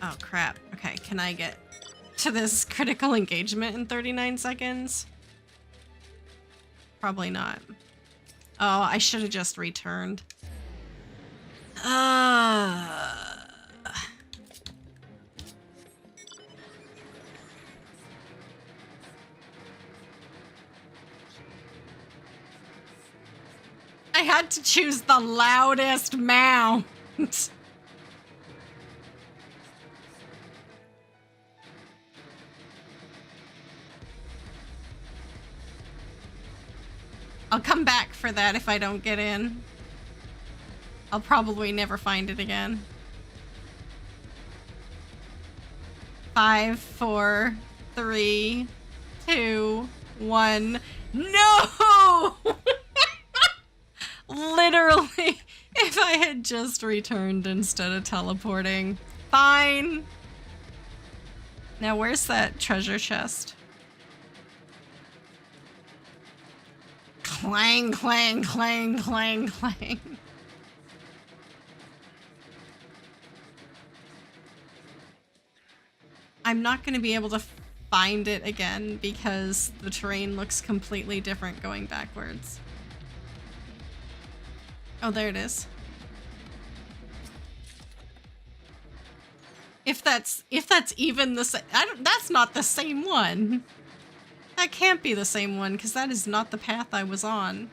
Oh crap. Okay, can I get to this critical engagement in 39 seconds? Probably not. Oh, I should have just returned. I had to choose the loudest mount. I'll come back for that if I don't get in. I'll probably never find it again. 5, 4, 3, 2, 1. No! Literally, if I had just returned instead of teleporting. Fine. Now, where's that treasure chest? Clang, clang, clang, clang, clang. I'm not going to be able to find it again because the terrain looks completely different going backwards. Oh, there it is. If that's even the same, that's not the same one. That can't be the same one because that is not the path I was on.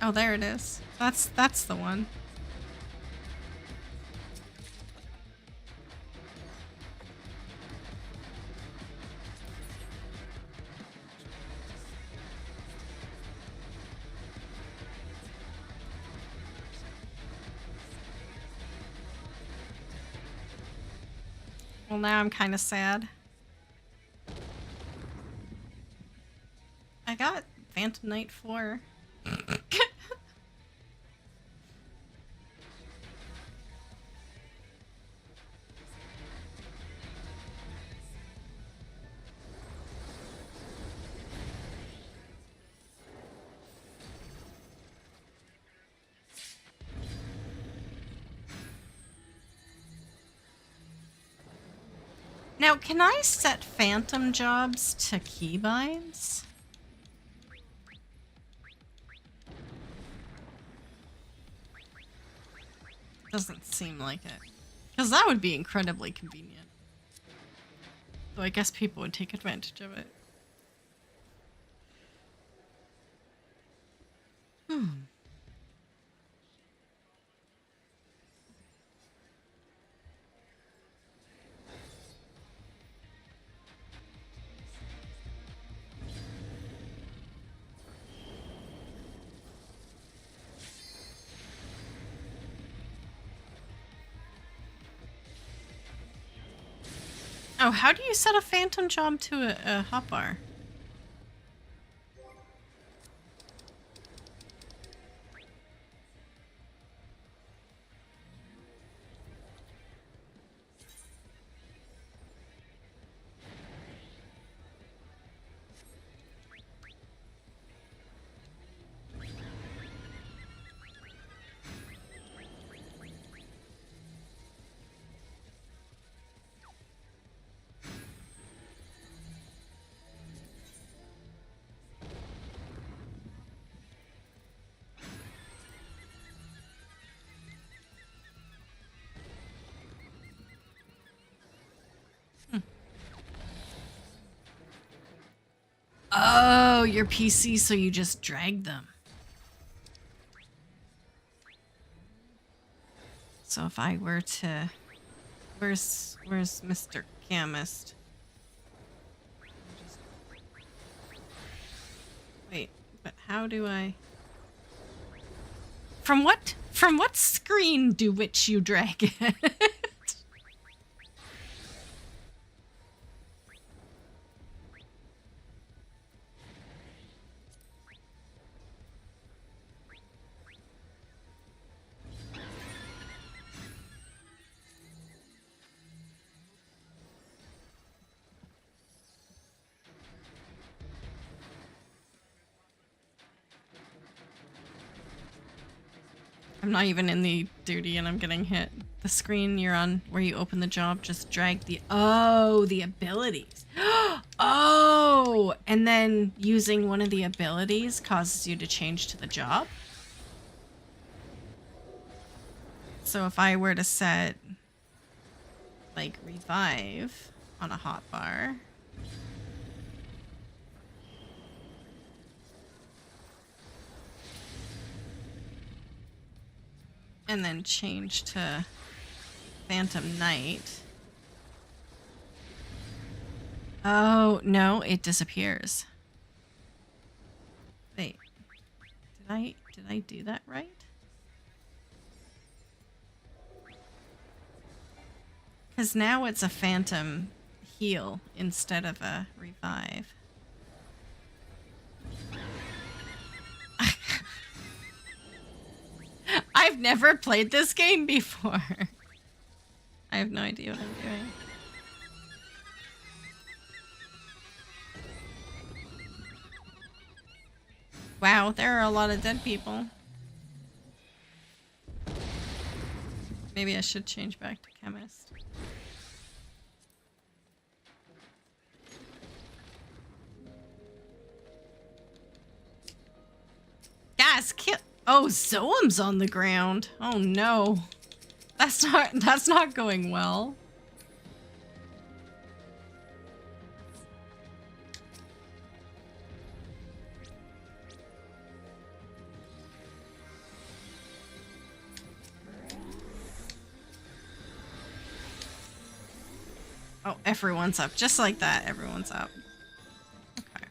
Oh, there it is. That's the one. Well, now I'm kind of sad. I got Phantom Knight 4. Now, can I set phantom jobs to keybinds? Doesn't seem like it. Because that would be incredibly convenient. So I guess people would take advantage of it. Oh, how do you set a phantom job to a hotbar? Oh, your PC, so you just drag them. So if I were to... Where's Mr. Chemist? Wait, but how do I... From what screen do which you drag it? I'm not even in the duty and I'm getting hit. The screen you're on where you open the job, just drag the... Oh, the abilities. Oh, and then using one of the abilities causes you to change to the job. So if I were to set, like, revive on a hotbar... and then change to Phantom Knight. Oh, no, it disappears. Wait. Did I do that right? Cuz now it's a Phantom heal instead of a revive. I've never played this game before. I have no idea what I'm doing. Wow, there are a lot of dead people. Maybe I should change back to Chemist. Guys, kill... Oh, Zoam's on the ground. Oh no. That's not going well. Oh, everyone's up. Just like that, everyone's up. Okay.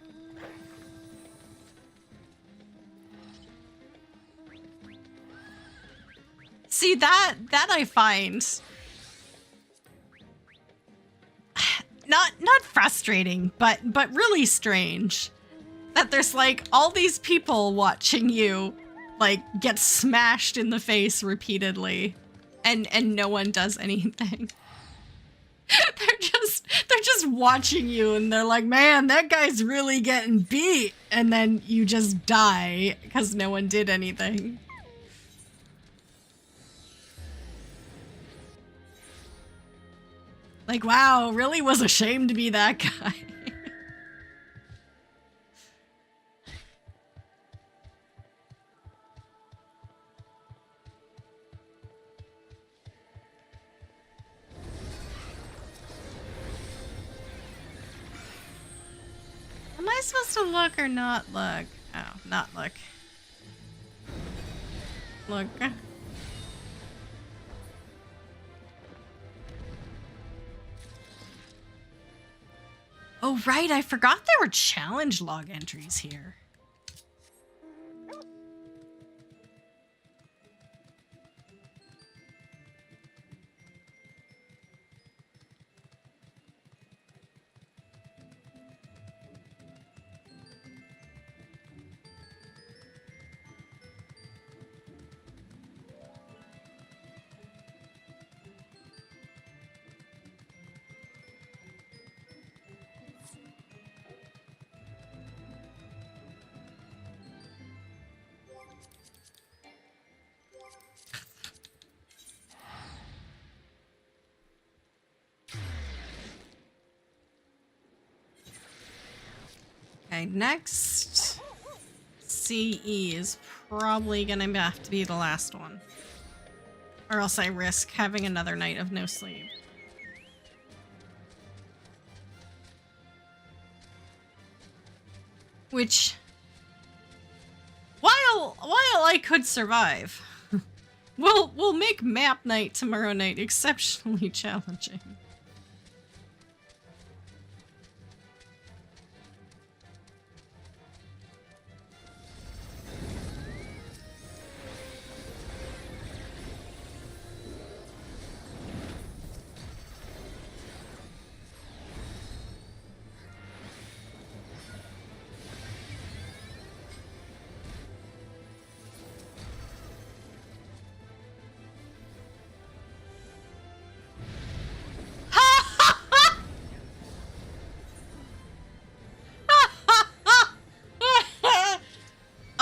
See, that I find not frustrating, but really strange. That there's like all these people watching you like get smashed in the face repeatedly and no one does anything. They're just watching you and they're like, man, that guy's really getting beat, and then you just die because no one did anything. Like, wow, really was ashamed to be that guy. Am I supposed to look or not look? Oh, not look. Look. Oh, right, I forgot there were challenge log entries here. Okay, next CE is probably gonna have to be the last one. Or else I risk having another night of no sleep. Which, while I could survive, we'll make map night tomorrow night exceptionally challenging.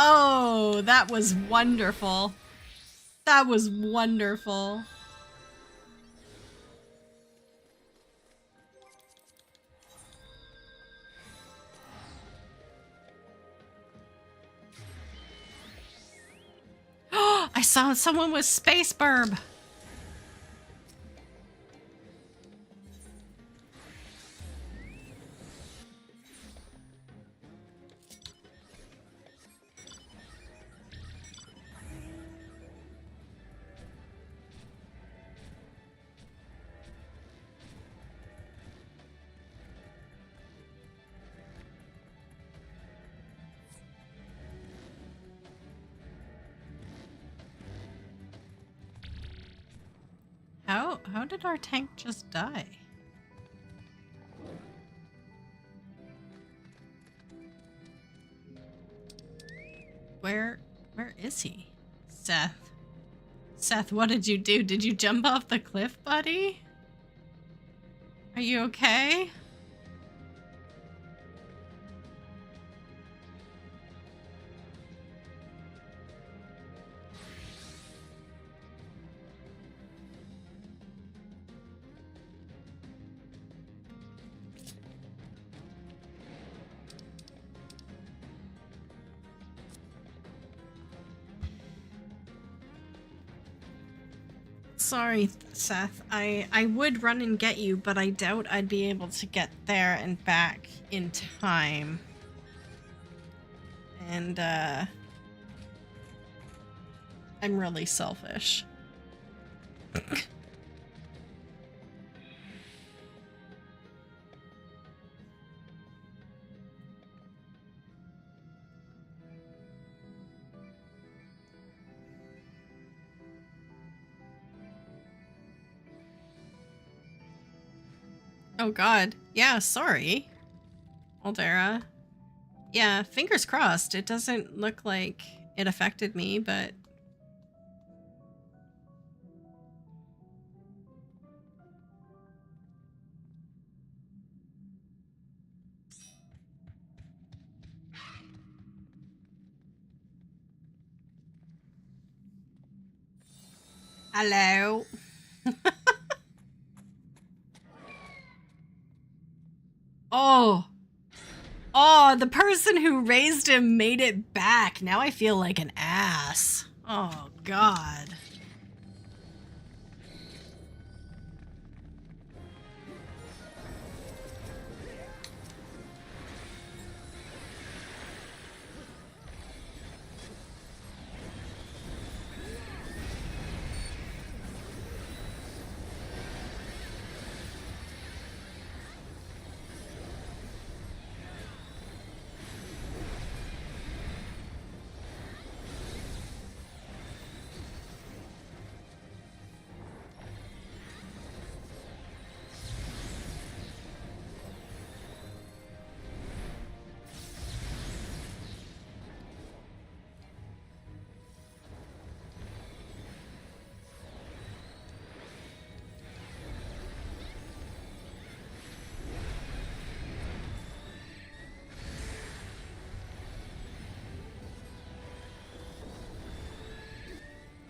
Oh, that was wonderful. That was wonderful. I saw someone with space burb. How did our tank just die? Where is he? Seth. Seth, what did you do? Did you jump off the cliff, buddy? Are you okay? Sorry, Seth. I would run and get you, but I doubt I'd be able to get there and back in time. And, I'm really selfish. Oh god. Yeah, sorry. Aldera. Yeah, fingers crossed. It doesn't look like it affected me, but... Hello? Oh. Oh, the person who raised him made it back. Now I feel like an ass. Oh, God.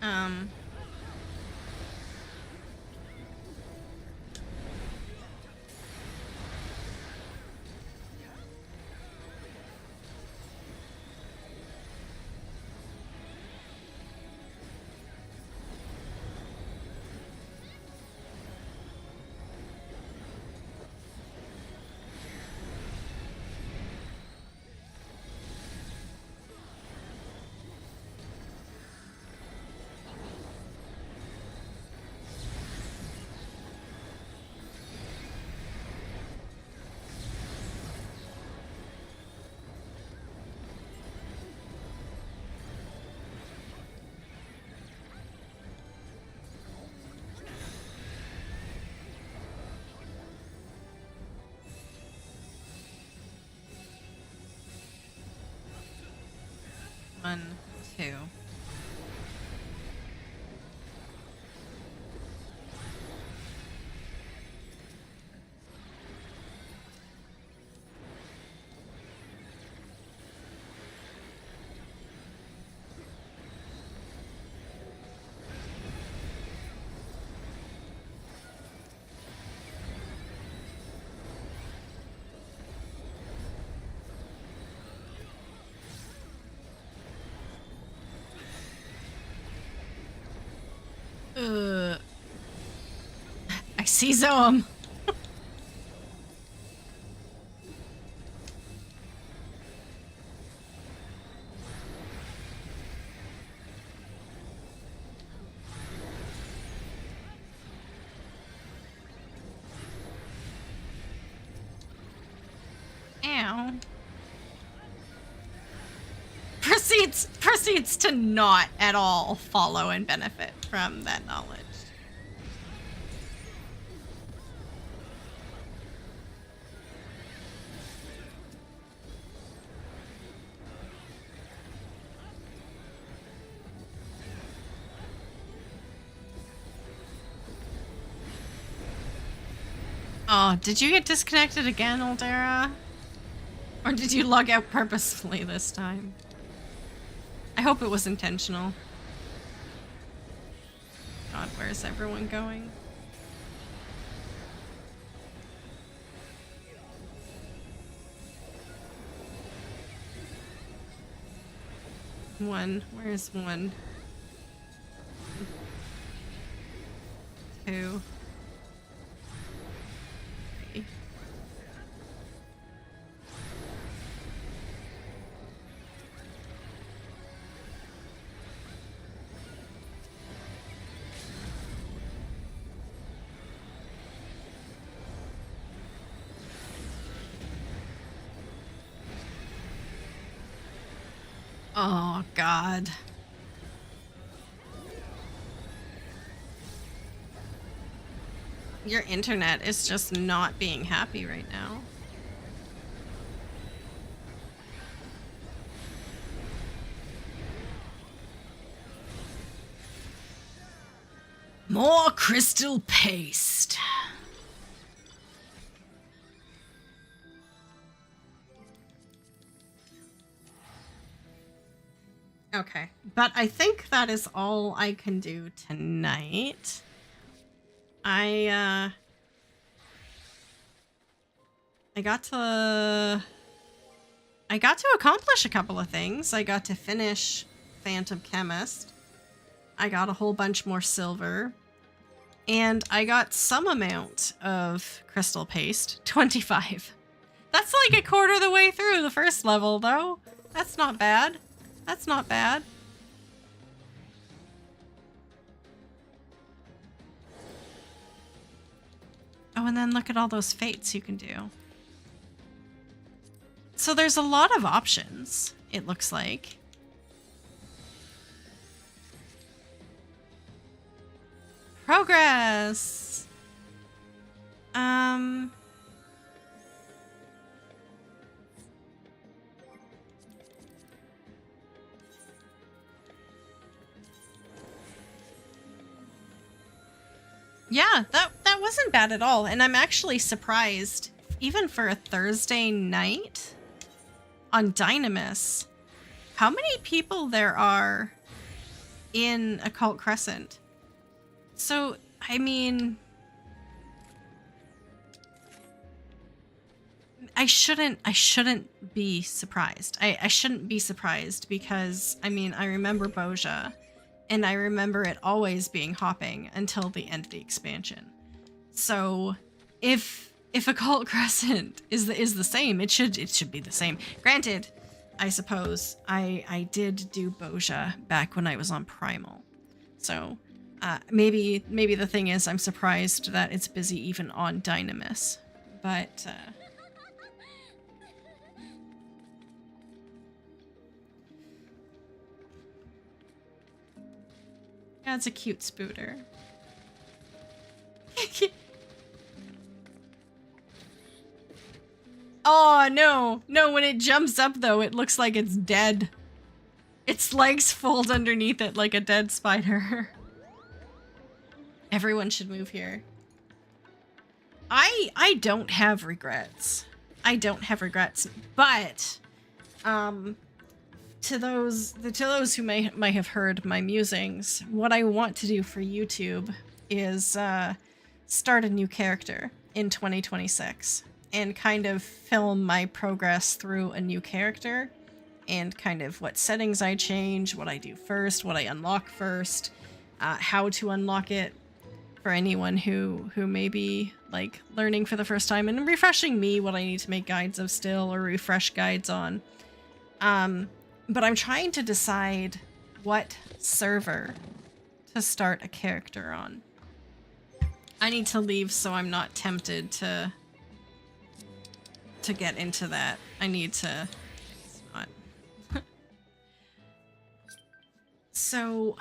Um... 1, 2. I see Zoem. Ow. Proceeds to not at all follow and benefit from that knowledge. Oh, did you get disconnected again, Aldera? Or did you log out purposefully this time? I hope it was intentional. God, where's everyone going? One. Where's one? 2. 3. Oh, God. Your internet is just not being happy right now. More crystal paste. Okay, but I think that is all I can do tonight. I got to accomplish a couple of things. I got to finish Phantom Chemist. I got a whole bunch more silver. And I got some amount of crystal paste, 25. That's like a quarter of the way through the first level, though. That's not bad. That's not bad. Oh, and then look at all those fates you can do. So there's a lot of options, it looks like. Progress! Yeah, that wasn't bad at all. And I'm actually surprised, even for a Thursday night on Dynamis, how many people there are in Occult Crescent. So, I mean, I shouldn't be surprised. I shouldn't be surprised because, I mean, I remember Boja, and I remember it always being hopping until the end of the expansion. So, if Occult Crescent is the same, it should be the same. Granted, I suppose I did do Boja back when I was on Primal, so maybe the thing is I'm surprised that it's busy even on Dynamis, but. Yeah, it's a cute spooter. Oh, no. No, when it jumps up, though, it looks like it's dead. Its legs fold underneath it like a dead spider. Everyone should move here. I don't have regrets. I don't have regrets, but to those who might have heard my musings, what I want to do for YouTube is start a new character in 2026 and kind of film my progress through a new character and kind of what settings I change, what I do first, what I unlock first, how to unlock it for anyone who may be like learning for the first time, and refreshing me what I need to make guides of still or refresh guides on. But I'm trying to decide what server to start a character on. I need to leave so I'm not tempted to get into that. I need to... It's not... So,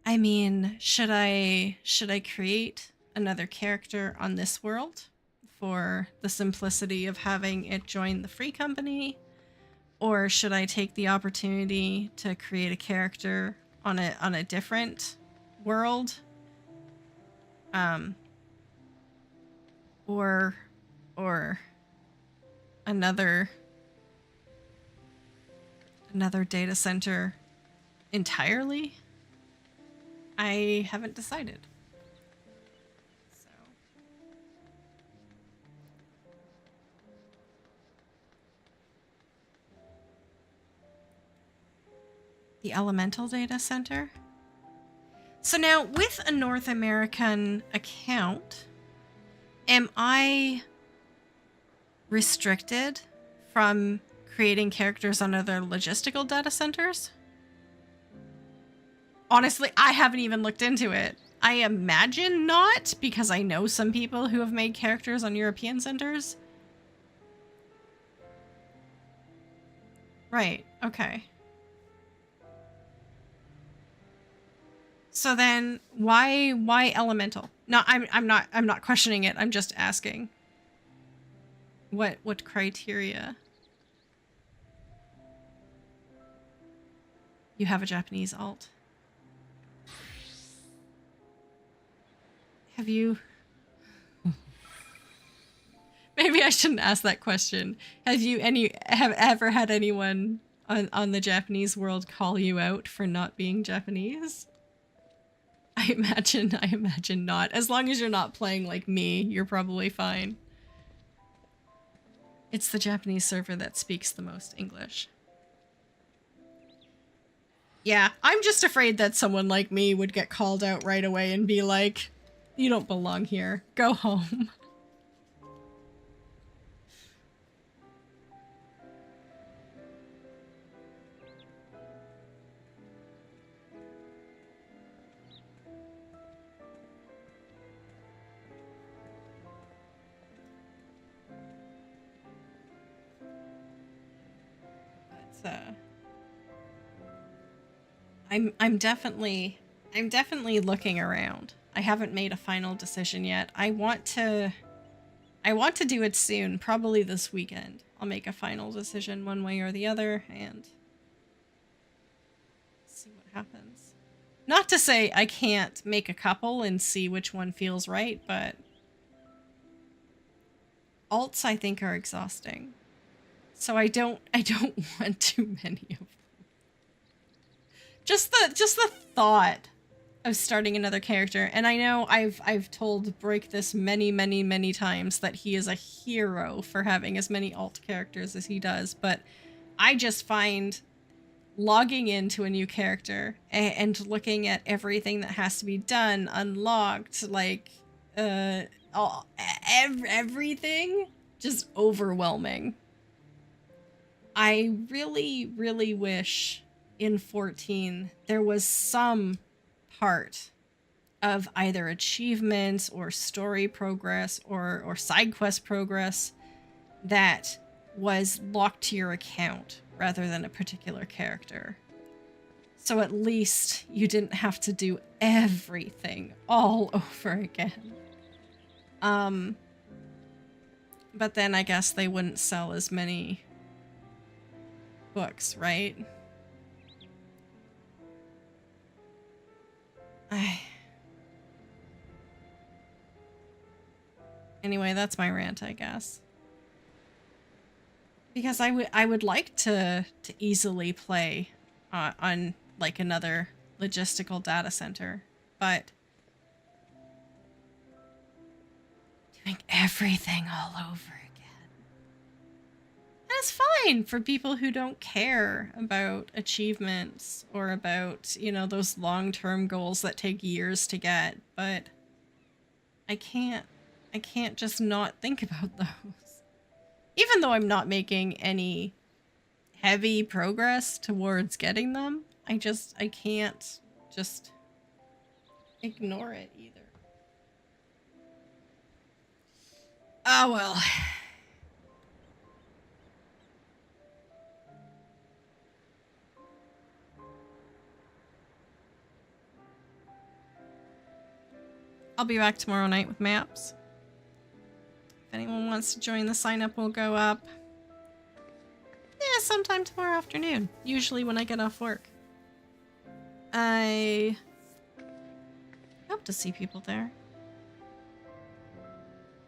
I mean, should I create another character on this world for the simplicity of having it join the free company? Or should I take the opportunity to create a character on a different world? Or another data center entirely? I haven't decided. So the Elemental Data Center. So now, with a North American account, am I restricted from creating characters on other logistical data centers? Honestly, I haven't even looked into it. I imagine not, because I know some people who have made characters on European centers. Right, okay. So then why elemental? No, I'm not questioning it. I'm just asking. What criteria? You have a Japanese alt. Have you... Maybe I shouldn't ask that question. Have you ever had anyone on the Japanese world call you out for not being Japanese? I imagine not. As long as you're not playing like me, you're probably fine. It's the Japanese server that speaks the most English. Yeah, I'm just afraid that someone like me would get called out right away and be like, you don't belong here. Go home. I'm definitely looking around. I haven't made a final decision yet. I want to do it soon, probably this weekend. I'll make a final decision one way or the other and see what happens. Not to say I can't make a couple and see which one feels right, but alts I think are exhausting. So I don't want too many of them. Just the thought of starting another character, and I know I've told Break this many times that he is a hero for having as many alt characters as he does, but I just find logging into a new character and looking at everything that has to be done, unlocked, like everything, just overwhelming. I really wish in 14 there was some part of either achievements or story progress or side quest progress that was locked to your account rather than a particular character. So at least you didn't have to do everything all over again. But then I guess they wouldn't sell as many books, right? Anyway, that's my rant, I guess. Because I would like to easily play on like another logistical data center, but doing everything all over again. And it's fine for people who don't care about achievements or about, you know, those long-term goals that take years to get, but I can't just not think about those. Even though I'm not making any heavy progress towards getting them, I can't just ignore it either. Oh well. I'll be back tomorrow night with maps. If anyone wants to join, the sign up will go up. Yeah, sometime tomorrow afternoon. Usually when I get off work. I hope to see people there.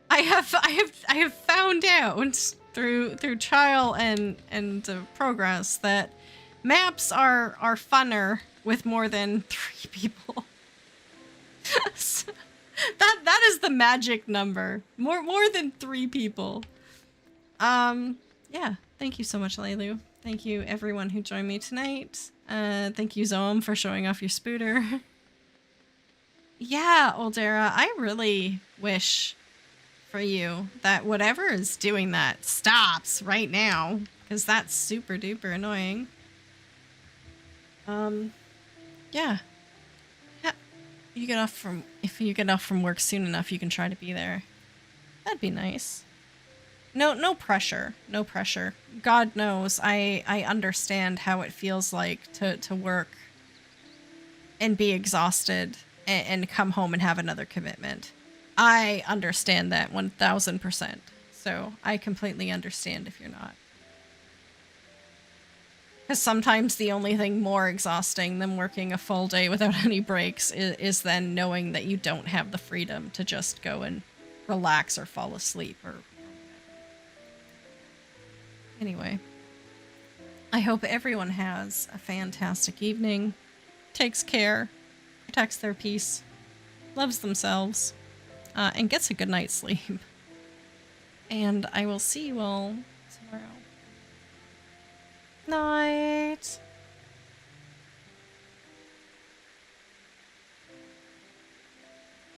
I have found out through trial and progress that maps are funner with more than 3 people. So, that is the magic number. More than 3 people. Yeah. Thank you so much, Leilu. Thank you everyone who joined me tonight. Thank you, Zoam, for showing off your spooter. Yeah, Oldera, I really wish for you that whatever is doing that stops right now, because that's super duper annoying. Yeah. You get off from, if you get off from work soon enough, you can try to be there. That'd be nice. No pressure. No pressure. God knows I understand how it feels like to work and be exhausted and come home and have another commitment. I understand that 1000%. So I completely understand if you're not. Because sometimes the only thing more exhausting than working a full day without any breaks is then knowing that you don't have the freedom to just go and relax or fall asleep or anyway. I hope everyone has a fantastic evening, takes care, protects their peace, loves themselves, and gets a good night's sleep. And I will see you all tomorrow. Night.